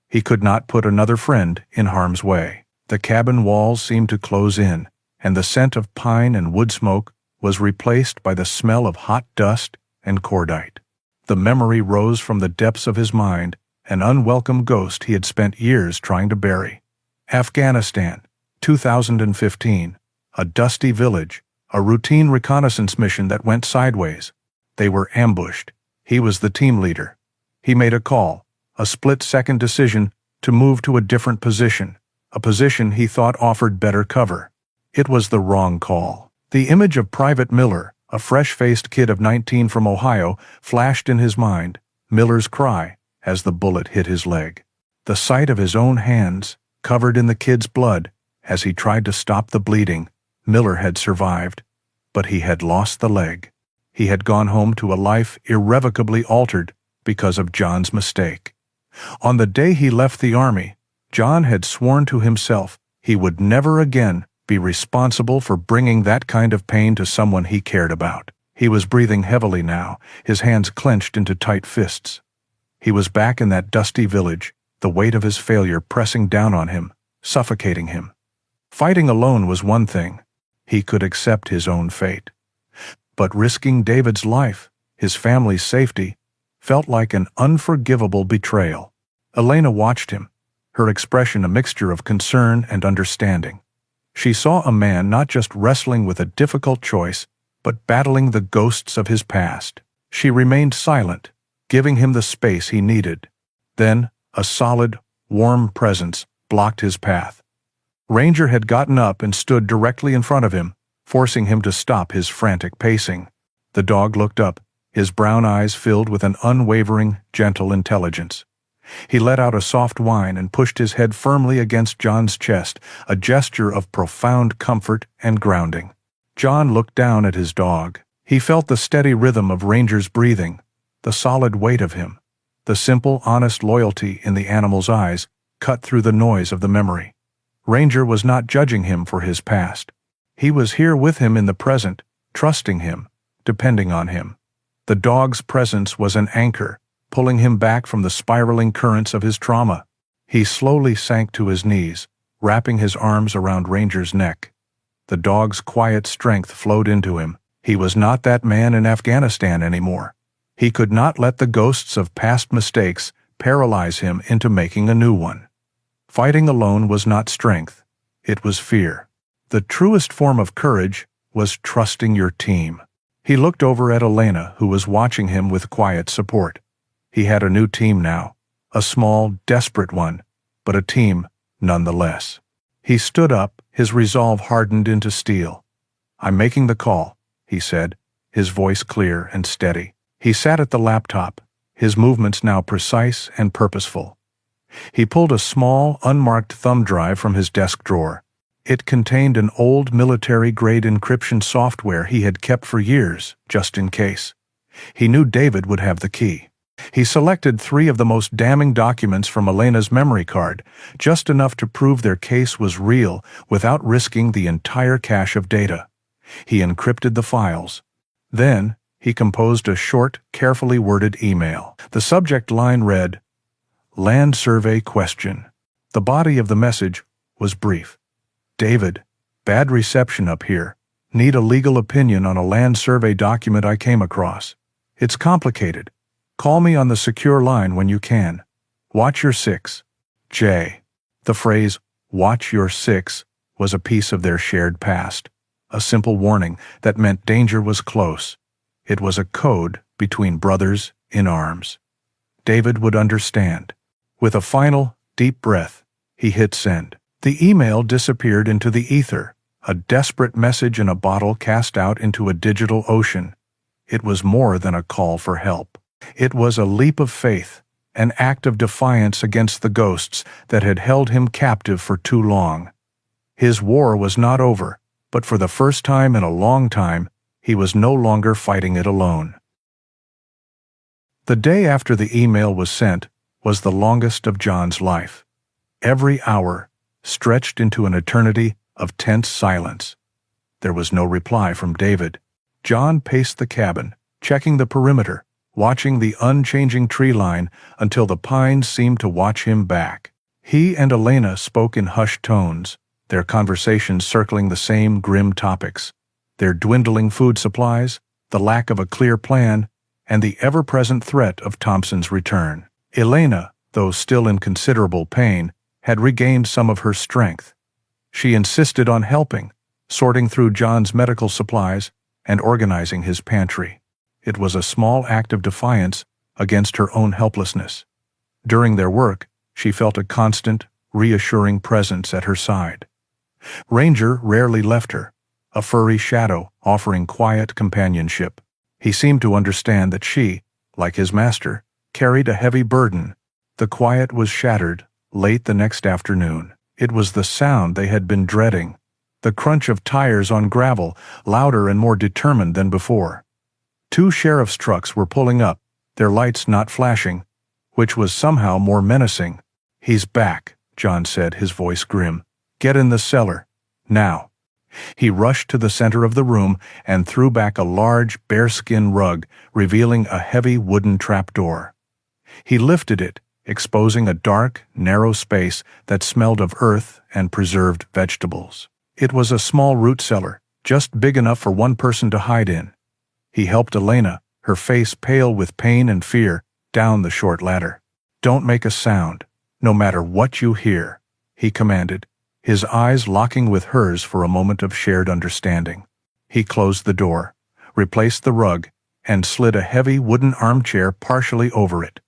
He could not put another friend in harm's way. The cabin walls seemed to close in, and the scent of pine and wood smoke was replaced by the smell of hot dust and cordite. The memory rose from the depths of his mind, an unwelcome ghost he had spent years trying to bury. Afghanistan, 2015, a dusty village, a routine reconnaissance mission that went sideways. They were ambushed. He was the team leader. He made a call, a split-second decision to move to a different position. a position he thought offered better cover. It was the wrong call. The image of Private Miller, a fresh-faced kid of 19 from Ohio, flashed in his mind, Miller's cry, as the bullet hit his leg. The sight of his own hands, covered in the kid's blood, as he tried to stop the bleeding. Miller had survived, but he had lost the leg. He had gone home to a life irrevocably altered because of John's mistake. On the day he left the army, John had sworn to himself he would never again be responsible for bringing that kind of pain to someone he cared about. He was breathing heavily now, his hands clenched into tight fists. He was back in that dusty village, the weight of his failure pressing down on him, suffocating him. Fighting alone was one thing. He could accept his own fate. But risking David's life, his family's safety, felt like an unforgivable betrayal. Elena watched him, her expression a mixture of concern and understanding. She saw a man not just wrestling with a difficult choice, but battling the ghosts of his past. She remained silent, giving him the space he needed. Then, a solid, warm presence blocked his path. Ranger had gotten up and stood directly in front of him, forcing him to stop his frantic pacing. The dog looked up, his brown eyes filled with an unwavering, gentle intelligence. He let out a soft whine and pushed his head firmly against John's chest, a gesture of profound comfort and grounding. John looked down at his dog. He felt the steady rhythm of Ranger's breathing, the solid weight of him. The simple, honest loyalty in the animal's eyes cut through the noise of the memory. Ranger was not judging him for his past. He was here with him in the present, trusting him, depending on him. The dog's presence was an anchor, pulling him back from the spiraling currents of his trauma. He slowly sank to his knees, wrapping his arms around Ranger's neck. The dog's quiet strength flowed into him. He was not that man in Afghanistan anymore. He could not let the ghosts of past mistakes paralyze him into making a new one. Fighting alone was not strength. It was fear. The truest form of courage was trusting your team. He looked over at Elena, who was watching him with quiet support. He had a new team now, a small, desperate one, but a team nonetheless. He stood up, his resolve hardened into steel. "I'm making the call," he said, his voice clear and steady. He sat at the laptop, his movements now precise and purposeful. He pulled a small, unmarked thumb drive from his desk drawer. It contained an old military-grade encryption software he had kept for years, just in case. He knew David would have the key. He selected 3 of the most damning documents from Elena's memory card, just enough to prove their case was real without risking the entire cache of data. He encrypted the files. Then, he composed a short, carefully worded email. The subject line read, "Land Survey Question." The body of the message was brief. "David, bad reception up here. Need a legal opinion on a land survey document I came across. It's complicated. Call me on the secure line when you can. Watch your 6. J." The phrase, "watch your 6," was a piece of their shared past, a simple warning that meant danger was close. It was a code between brothers in arms. David would understand. With a final, deep breath, he hit send. The email disappeared into the ether, a desperate message in a bottle cast out into a digital ocean. It was more than a call for help. It was a leap of faith, an act of defiance against the ghosts that had held him captive for too long. His war was not over, but for the first time in a long time, he was no longer fighting it alone. The day after the email was sent was the longest of John's life. Every hour stretched into an eternity of tense silence. There was no reply from David. John paced the cabin, checking the perimeter, watching the unchanging tree line until the pines seemed to watch him back. He and Elena spoke in hushed tones, their conversations circling the same grim topics: their dwindling food supplies, the lack of a clear plan, and the ever-present threat of Thompson's return. Elena, though still in considerable pain, had regained some of her strength. She insisted on helping, sorting through John's medical supplies and organizing his pantry. It was a small act of defiance against her own helplessness. During their work, she felt a constant, reassuring presence at her side. Ranger rarely left her, a furry shadow offering quiet companionship. He seemed to understand that she, like his master, carried a heavy burden. The quiet was shattered late the next afternoon. It was the sound they had been dreading, the crunch of tires on gravel, louder and more determined than before. 2 sheriff's trucks were pulling up, their lights not flashing, which was somehow more menacing. "He's back," John said, his voice grim. "Get in the cellar. Now." He rushed to the center of the room and threw back a large bearskin rug, revealing a heavy wooden trapdoor. He lifted it, exposing a dark, narrow space that smelled of earth and preserved vegetables. It was a small root cellar, just big enough for one person to hide in. He helped Elena, her face pale with pain and fear, down the short ladder. "Don't make a sound, no matter what you hear," he commanded, his eyes locking with hers for a moment of shared understanding. He closed the door, replaced the rug, and slid a heavy wooden armchair partially over it.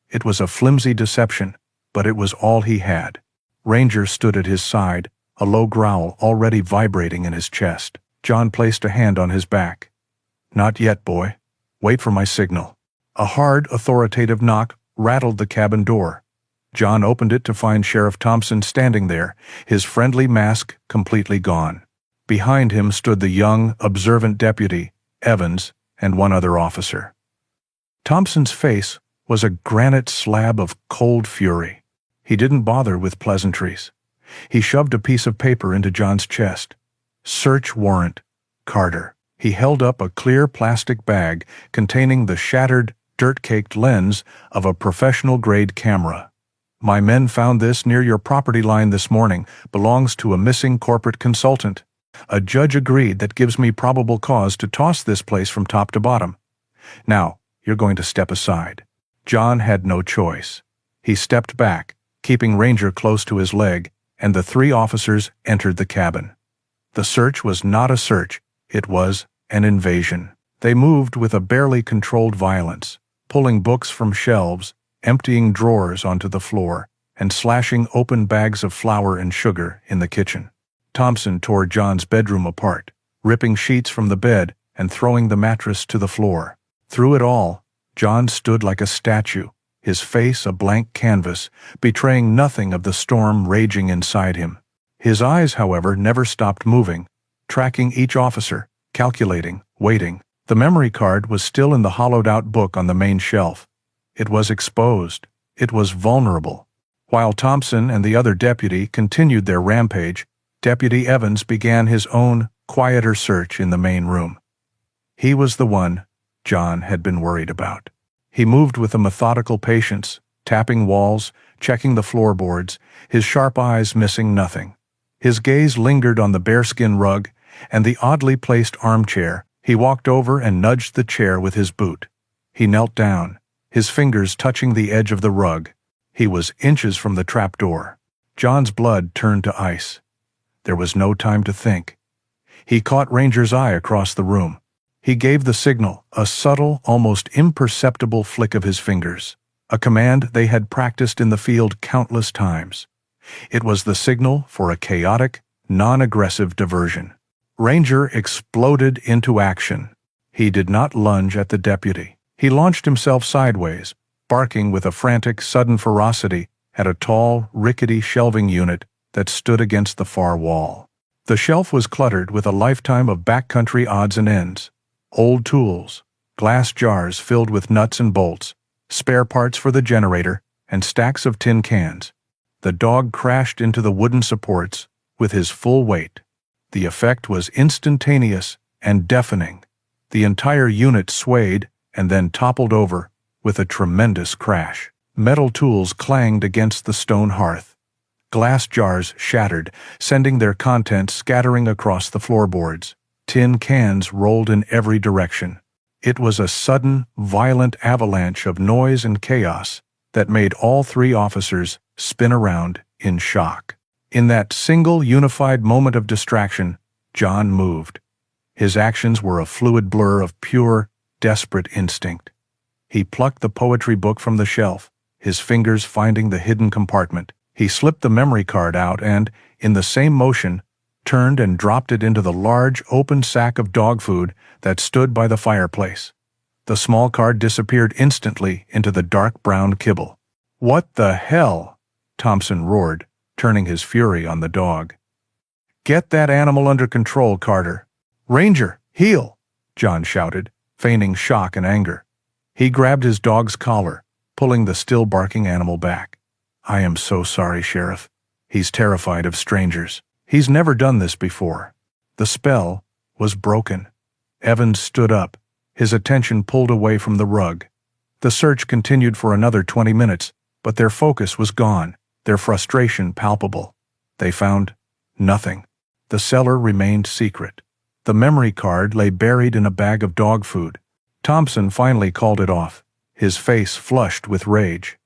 It was a flimsy deception, but it was all he had. Ranger stood at his side, a low growl already vibrating in his chest. John placed a hand on his back. "Not yet, boy. Wait for my signal." A hard, authoritative knock rattled the cabin door. John opened it to find Sheriff Thompson standing there, his friendly mask completely gone. Behind him stood the young, observant deputy, Evans, and one other officer. Thompson's face was a granite slab of cold fury. He didn't bother with pleasantries. He shoved a piece of paper into John's chest. "Search warrant, Carter." He held up a clear plastic bag containing the shattered, dirt-caked lens of a professional-grade camera. "My men found this near your property line this morning. Belongs to a missing corporate consultant. A judge agreed that gives me probable cause to toss this place from top to bottom. Now, you're going to step aside." John had no choice. He stepped back, keeping Ranger close to his leg, and the 3 officers entered the cabin. The search was not a search, it was an invasion. They moved with a barely controlled violence, pulling books from shelves, emptying drawers onto the floor, and slashing open bags of flour and sugar in the kitchen. Thompson tore John's bedroom apart, ripping sheets from the bed and throwing the mattress to the floor. Through it all, John stood like a statue, his face a blank canvas, betraying nothing of the storm raging inside him. His eyes, however, never stopped moving, tracking each officer, calculating, waiting. The memory card was still in the hollowed-out book on the main shelf. It was exposed. It was vulnerable. While Thompson and the other deputy continued their rampage, Deputy Evans began his own, quieter search in the main room. He was the one John had been worried about. He moved with a methodical patience, tapping walls, checking the floorboards, his sharp eyes missing nothing. His gaze lingered on the bearskin rug and the oddly placed armchair. He walked over and nudged the chair with his boot. He knelt down, his fingers touching the edge of the rug. He was inches from the trapdoor. John's blood turned to ice. There was no time to think. He caught Ranger's eye across the room. He gave the signal, a subtle, almost imperceptible flick of his fingers, a command they had practiced in the field countless times. It was the signal for a chaotic, non-aggressive diversion. Ranger exploded into action. He did not lunge at the deputy. He launched himself sideways, barking with a frantic, sudden ferocity at a tall, rickety shelving unit that stood against the far wall. The shelf was cluttered with a lifetime of backcountry odds and ends. Old tools, glass jars filled with nuts and bolts, spare parts for the generator, and stacks of tin cans. The dog crashed into the wooden supports with his full weight. The effect was instantaneous and deafening. The entire unit swayed and then toppled over with a tremendous crash. Metal tools clanged against the stone hearth. Glass jars shattered, sending their contents scattering across the floorboards. Tin cans rolled in every direction. It was a sudden, violent avalanche of noise and chaos that made all 3 officers spin around in shock. In that single, unified moment of distraction, John moved. His actions were a fluid blur of pure, desperate instinct. He plucked the poetry book from the shelf, his fingers finding the hidden compartment. He slipped the memory card out and, in the same motion, turned and dropped it into the large, open sack of dog food that stood by the fireplace. The small card disappeared instantly into the dark brown kibble. "What the hell?" Thompson roared, turning his fury on the dog. "Get that animal under control, Carter." "Ranger, heel!" John shouted, feigning shock and anger. He grabbed his dog's collar, pulling the still barking animal back. "I am so sorry, Sheriff. He's terrified of strangers. He's never done this before." The spell was broken. Evans stood up, his attention pulled away from the rug. The search continued for another 20 minutes, but their focus was gone, their frustration palpable. They found nothing. The cellar remained secret. The memory card lay buried in a bag of dog food. Thompson finally called it off, his face flushed with rage.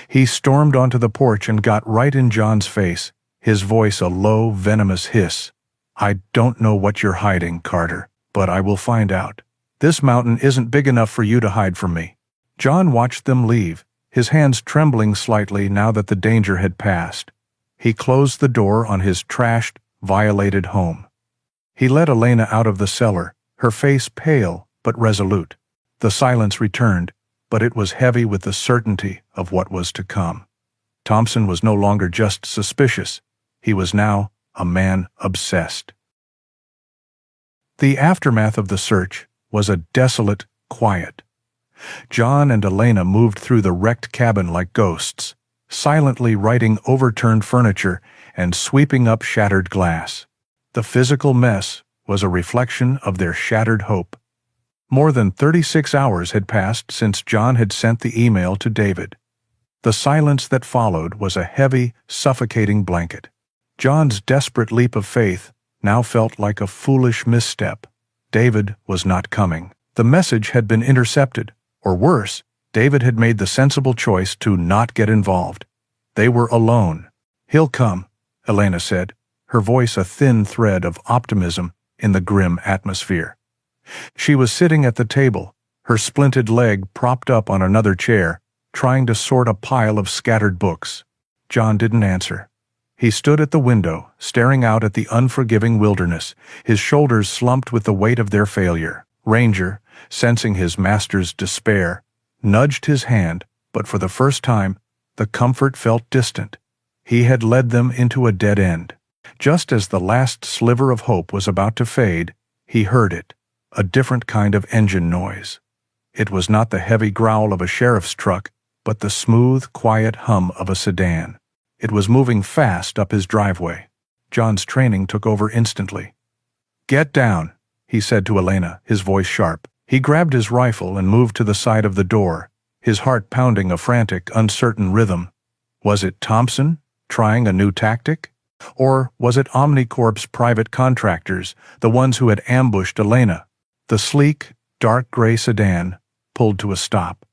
He stormed onto the porch and got right in John's face, his voice a low, venomous hiss. "I don't know what you're hiding, Carter, but I will find out. This mountain isn't big enough for you to hide from me." John watched them leave, his hands trembling slightly now that the danger had passed. He closed the door on his trashed, violated home. He led Elena out of the cellar, her face pale but resolute. The silence returned, but it was heavy with the certainty of what was to come. Thompson was no longer just suspicious. He was now a man obsessed. The aftermath of the search was a desolate quiet. John and Elena moved through the wrecked cabin like ghosts, silently righting overturned furniture and sweeping up shattered glass. The physical mess was a reflection of their shattered hope. More than 36 hours had passed since John had sent the email to David. The silence that followed was a heavy, suffocating blanket. John's desperate leap of faith now felt like a foolish misstep. David was not coming. The message had been intercepted, or worse, David had made the sensible choice to not get involved. They were alone. "He'll come," Elena said, her voice a thin thread of optimism in the grim atmosphere. She was sitting at the table, her splinted leg propped up on another chair, trying to sort a pile of scattered books. John didn't answer. He stood at the window, staring out at the unforgiving wilderness, his shoulders slumped with the weight of their failure. Ranger, sensing his master's despair, nudged his hand, but for the first time, the comfort felt distant. He had led them into a dead end. Just as the last sliver of hope was about to fade, he heard it, a different kind of engine noise. It was not the heavy growl of a sheriff's truck, but the smooth, quiet hum of a sedan. It was moving fast up his driveway. John's training took over instantly. "Get down," he said to Elena, his voice sharp. He grabbed his rifle and moved to the side of the door, his heart pounding a frantic, uncertain rhythm. Was it Thompson, trying a new tactic? Or was it Omnicorp's private contractors, the ones who had ambushed Elena? The sleek, dark gray sedan pulled to a stop.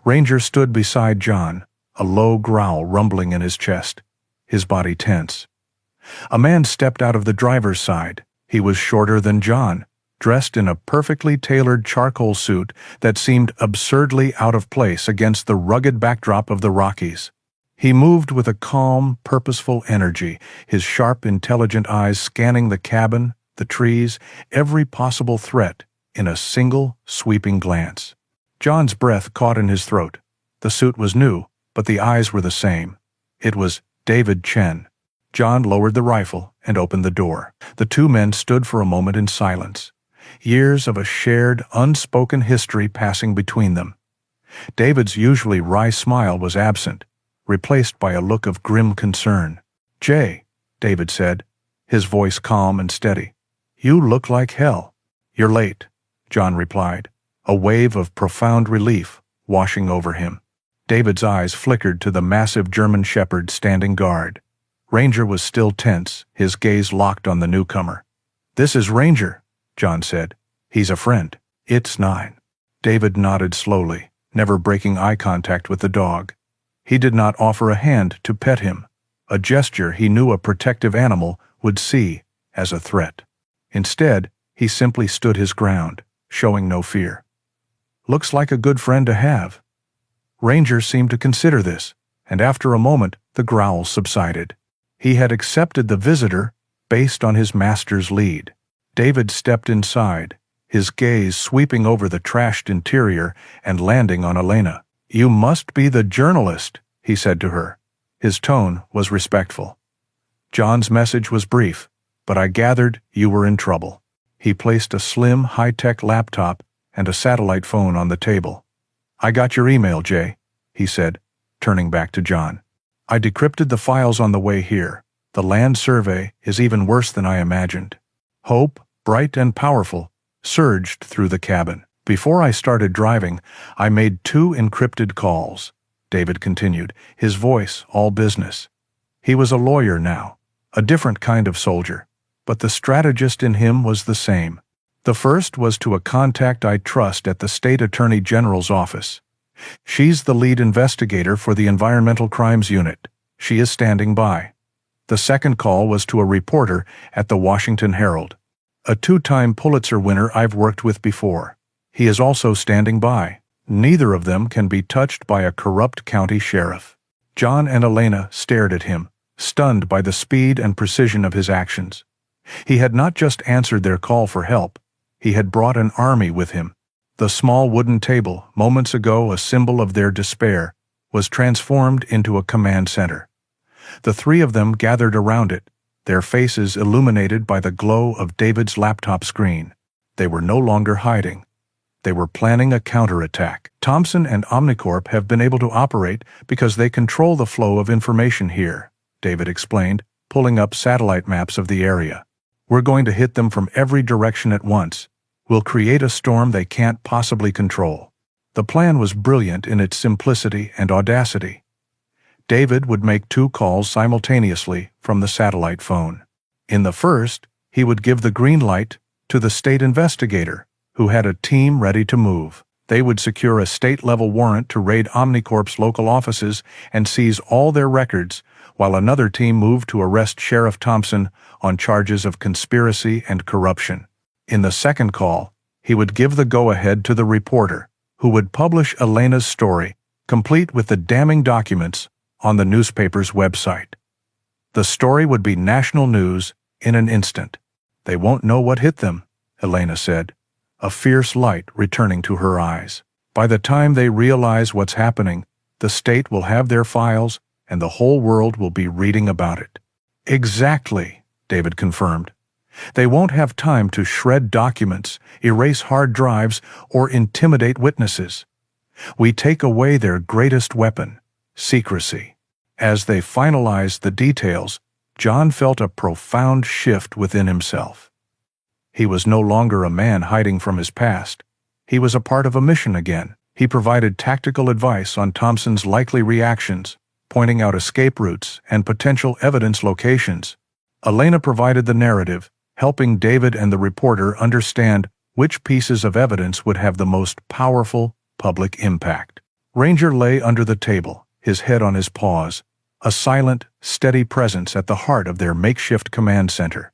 Ranger stood beside John, a low growl rumbling in his chest, his body tense. A man stepped out of the driver's side. He was shorter than John, dressed in a perfectly tailored charcoal suit that seemed absurdly out of place against the rugged backdrop of the Rockies. He moved with a calm, purposeful energy, his sharp, intelligent eyes scanning the cabin, the trees, every possible threat in a single, sweeping glance. John's breath caught in his throat. The suit was new, but the eyes were the same. It was David Chen. John lowered the rifle and opened the door. The two men stood for a moment in silence, years of a shared, unspoken history passing between them. David's usually wry smile was absent, replaced by a look of grim concern. "Jay," David said, his voice calm and steady, "you look like hell." "You're late," John replied, a wave of profound relief washing over him. David's eyes flickered to the massive German shepherd standing guard. Ranger was still tense, his gaze locked on the newcomer. "This is Ranger," John said. "He's a friend." "It's 9. David nodded slowly, never breaking eye contact with the dog. He did not offer a hand to pet him, a gesture he knew a protective animal would see as a threat. Instead, he simply stood his ground, showing no fear. "Looks like a good friend to have." Ranger seemed to consider this, and after a moment The growl subsided. He had accepted the visitor based on his master's lead. David stepped inside, his gaze sweeping over the trashed interior and landing on Elena. "You must be the journalist," he said to her. His tone was respectful. "John's message was brief, but I gathered you were in trouble." He placed a slim, high-tech laptop and a satellite phone on the table. "I got your email, Jay," he said, turning back to John. "I decrypted the files on the way here. The land survey is even worse than I imagined." Hope, bright and powerful, surged through the cabin. "Before I started driving, I made 2 encrypted calls," David continued, his voice all business. He was a lawyer now, a different kind of soldier, but the strategist in him was the same. The first was to a contact I trust at the State Attorney General's office. "She's the lead investigator for the Environmental Crimes Unit. She is standing by." The second call was to a reporter at the Washington Herald, a 2-time Pulitzer winner I've worked with before. He is also standing by. Neither of them can be touched by a corrupt county sheriff. John and Elena stared at him, stunned by the speed and precision of his actions. He had not just answered their call for help, he had brought an army with him. The small wooden table, moments ago a symbol of their despair, was transformed into a command center. The 3 of them gathered around it, their faces illuminated by the glow of David's laptop screen. They were no longer hiding. They were planning a counterattack. "Thompson and Omnicorp have been able to operate because they control the flow of information here," David explained, pulling up satellite maps of the area. "We're going to hit them from every direction at once. We'll create a storm they can't possibly control." The plan was brilliant in its simplicity and audacity. David would make 2 calls simultaneously from the satellite phone. In the first, he would give the green light to the state investigator, who had a team ready to move. They would secure a state-level warrant to raid Omnicorp's local offices and seize all their records, while another team moved to arrest Sheriff Thompson on charges of conspiracy and corruption. In the second call, he would give the go-ahead to the reporter, who would publish Elena's story, complete with the damning documents, on the newspaper's website. The story would be national news in an instant. "They won't know what hit them," Elena said, a fierce light returning to her eyes. "By the time they realize what's happening, the state will have their files and the whole world will be reading about it." "Exactly," David confirmed. "They won't have time to shred documents, erase hard drives, or intimidate witnesses. We take away their greatest weapon, secrecy." As they finalized the details, John felt a profound shift within himself. He was no longer a man hiding from his past. He was a part of a mission again. He provided tactical advice on Thompson's likely reactions, pointing out escape routes and potential evidence locations. Elena provided the narrative, helping David and the reporter understand which pieces of evidence would have the most powerful public impact. Ranger lay under the table, his head on his paws, a silent, steady presence at the heart of their makeshift command center.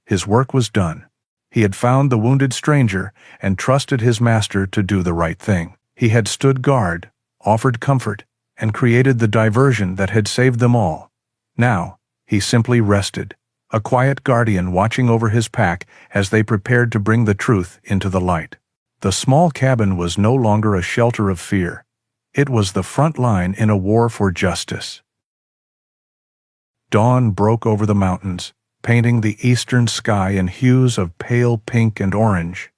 His work was done. He had found the wounded stranger and trusted his master to do the right thing. He had stood guard, offered comfort, and created the diversion that had saved them all. Now, he simply rested, a quiet guardian watching over his pack as they prepared to bring the truth into the light. The small cabin was no longer a shelter of fear. It was the front line in a war for justice. Dawn broke over the mountains, painting the eastern sky in hues of pale pink and orange.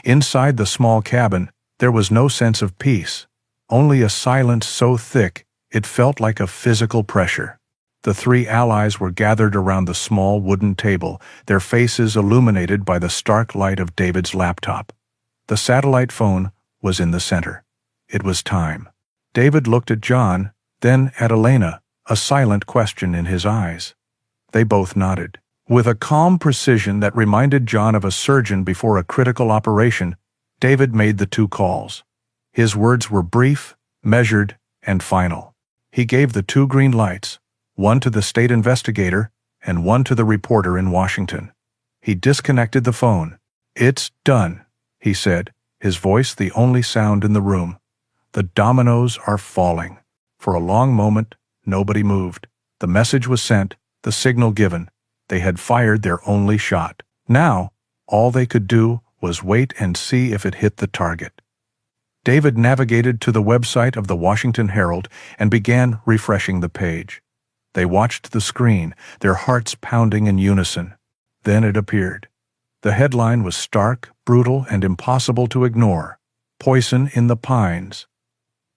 Inside the small cabin, there was no sense of peace, only a silence so thick it felt like a physical pressure. The 3 allies were gathered around the small wooden table, their faces illuminated by the stark light of David's laptop. The satellite phone was in the center. It was time. David looked at John, then at Elena, a silent question in his eyes. They both nodded. With a calm precision that reminded John of a surgeon before a critical operation, David made the 2 calls. His words were brief, measured, and final. He gave the 2 green lights, one to the state investigator and one to the reporter in Washington. He disconnected the phone. "It's done," he said, his voice the only sound in the room. "The dominoes are falling." For a long moment, Nobody moved. The message was sent, the signal given. They had fired their only shot. Now, all they could do was wait and see if it hit the target. David navigated to the website of the Washington Herald and began refreshing the page. They watched the screen, their hearts pounding in unison. Then it appeared. The headline was stark, brutal, and impossible to ignore. Poison in the Pines.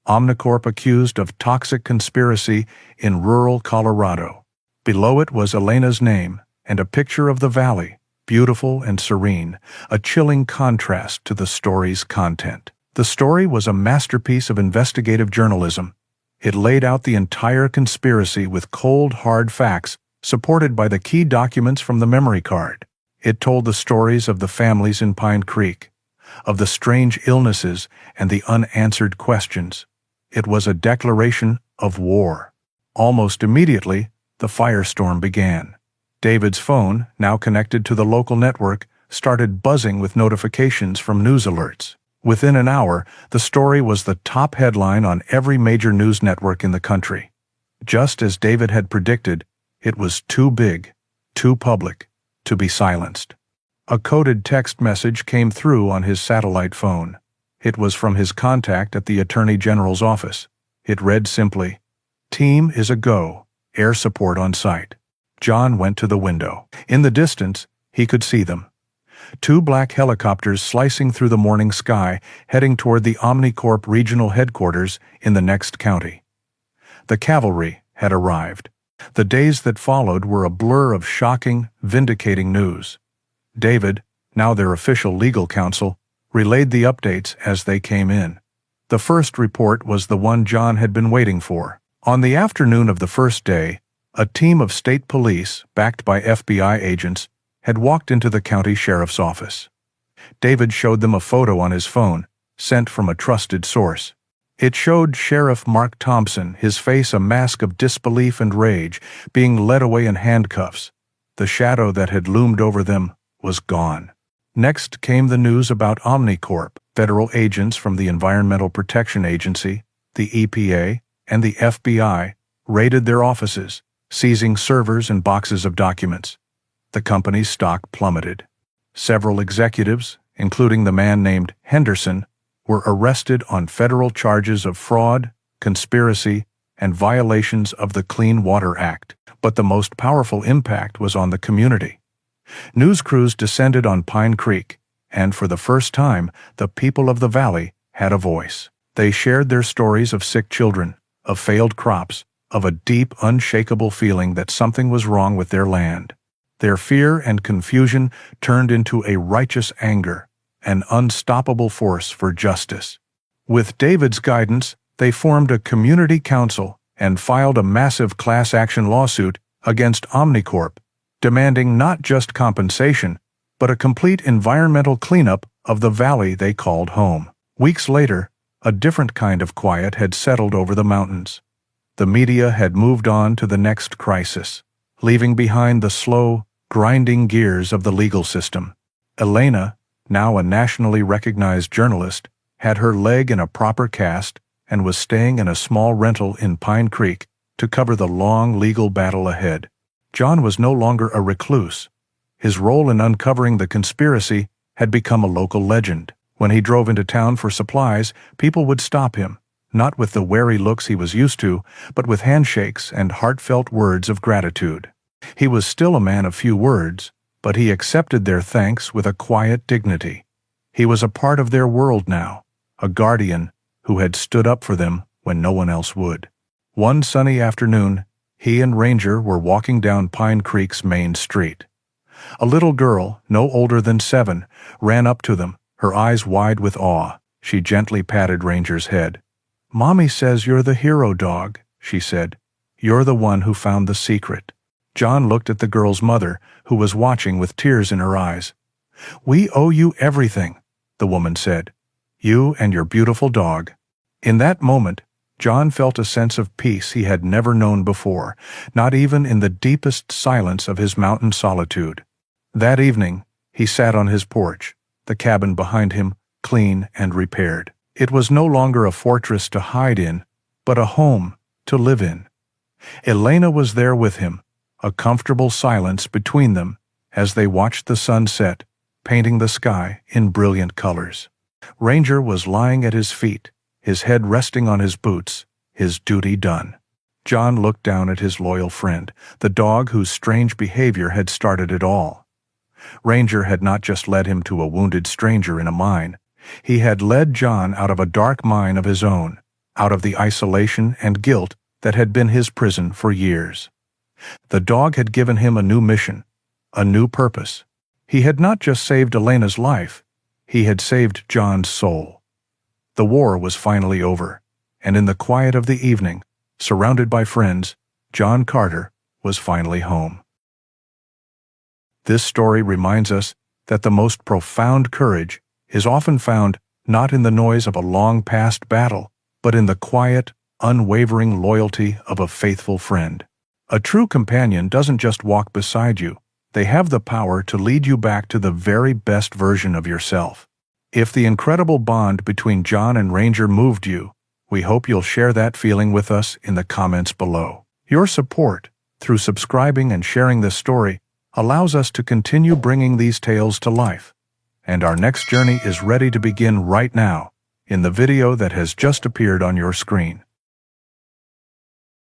Omnicorp accused of toxic conspiracy in rural Colorado. Below it was Elena's name and a picture of the valley, beautiful and serene, a chilling contrast to the story's content. The story was a masterpiece of investigative journalism. It laid out the entire conspiracy with cold, hard facts, supported by the key documents from the memory card. It told the stories of the families in Pine Creek, of the strange illnesses and the unanswered questions. It was a declaration of war. Almost immediately, the firestorm began. David's phone, now connected to the local network, started buzzing with notifications from news alerts. Within an hour, the story was the top headline on every major news network in the country. Just as David had predicted, it was too big, too public, to be silenced. A coded text message came through on his satellite phone. It was from his contact at the Attorney General's office. It read simply, "Team is a go. Air support on site." John went to the window. In the distance, he could see them. Two black helicopters slicing through the morning sky, heading toward the Omnicorp regional headquarters in the next county. The cavalry had arrived. The days that followed were a blur of shocking, vindicating news. David, now their official legal counsel, relayed the updates as they came in. The first report was the one John had been waiting for. On the afternoon of the first day, a team of state police, backed by FBI agents, had walked into the county sheriff's office. David showed them a photo on his phone, sent from a trusted source. It showed Sheriff Mark Thompson, his face a mask of disbelief and rage, being led away in handcuffs. The shadow that had loomed over them was gone. Next came the news about Omnicorp. Federal agents from the Environmental Protection Agency, the EPA, and the FBI raided their offices, seizing servers and boxes of documents. The company's stock plummeted. Several executives, including the man named Henderson, were arrested on federal charges of fraud, conspiracy, and violations of the Clean Water Act. But the most powerful impact was on the community. News crews descended on Pine Creek, and for the first time, the people of the valley had a voice. They shared their stories of sick children, of failed crops, of a deep, unshakable feeling that something was wrong with their land. Their fear and confusion turned into a righteous anger, an unstoppable force for justice. With David's guidance, they formed a community council and filed a massive class action lawsuit against Omnicorp, demanding not just compensation, but a complete environmental cleanup of the valley they called home. Weeks later, a different kind of quiet had settled over the mountains. The media had moved on to the next crisis, leaving behind the slow, grinding gears of the legal system. Elena, now a nationally recognized journalist, had her leg in a proper cast and was staying in a small rental in Pine Creek to cover the long legal battle ahead. John was no longer a recluse. His role in uncovering the conspiracy had become a local legend. When he drove into town for supplies, people would stop him, not with the wary looks he was used to, but with handshakes and heartfelt words of gratitude. He was still a man of few words, but he accepted their thanks with a quiet dignity. He was a part of their world now, a guardian who had stood up for them when no one else would. One sunny afternoon, he and Ranger were walking down Pine Creek's main street. A little girl, no older than 7, ran up to them, her eyes wide with awe. She gently patted Ranger's head. "Mommy says you're the hero dog," she said. "You're the one who found the secret." John looked at the girl's mother, who was watching with tears in her eyes. "We owe you everything," the woman said. "You and your beautiful dog." In that moment, John felt a sense of peace he had never known before, not even in the deepest silence of his mountain solitude. That evening, he sat on his porch, the cabin behind him, clean and repaired. It was no longer a fortress to hide in, but a home to live in. Elena was there with him, a comfortable silence between them as they watched the sun set, painting the sky in brilliant colors. Ranger was lying at his feet, his head resting on his boots, his duty done. John looked down at his loyal friend, the dog whose strange behavior had started it all. Ranger had not just led him to a wounded stranger in a mine. He had led John out of a dark mine of his own, out of the isolation and guilt that had been his prison for years. The dog had given him a new mission, a new purpose. He had not just saved Elena's life, he had saved John's soul. The war was finally over, and in the quiet of the evening, surrounded by friends, John Carter was finally home. This story reminds us that the most profound courage is often found not in the noise of a long-past battle, but in the quiet, unwavering loyalty of a faithful friend. A true companion doesn't just walk beside you, they have the power to lead you back to the very best version of yourself. If the incredible bond between John and Ranger moved you, we hope you'll share that feeling with us in the comments below. Your support, through subscribing and sharing this story, allows us to continue bringing these tales to life. And our next journey is ready to begin right now, in the video that has just appeared on your screen.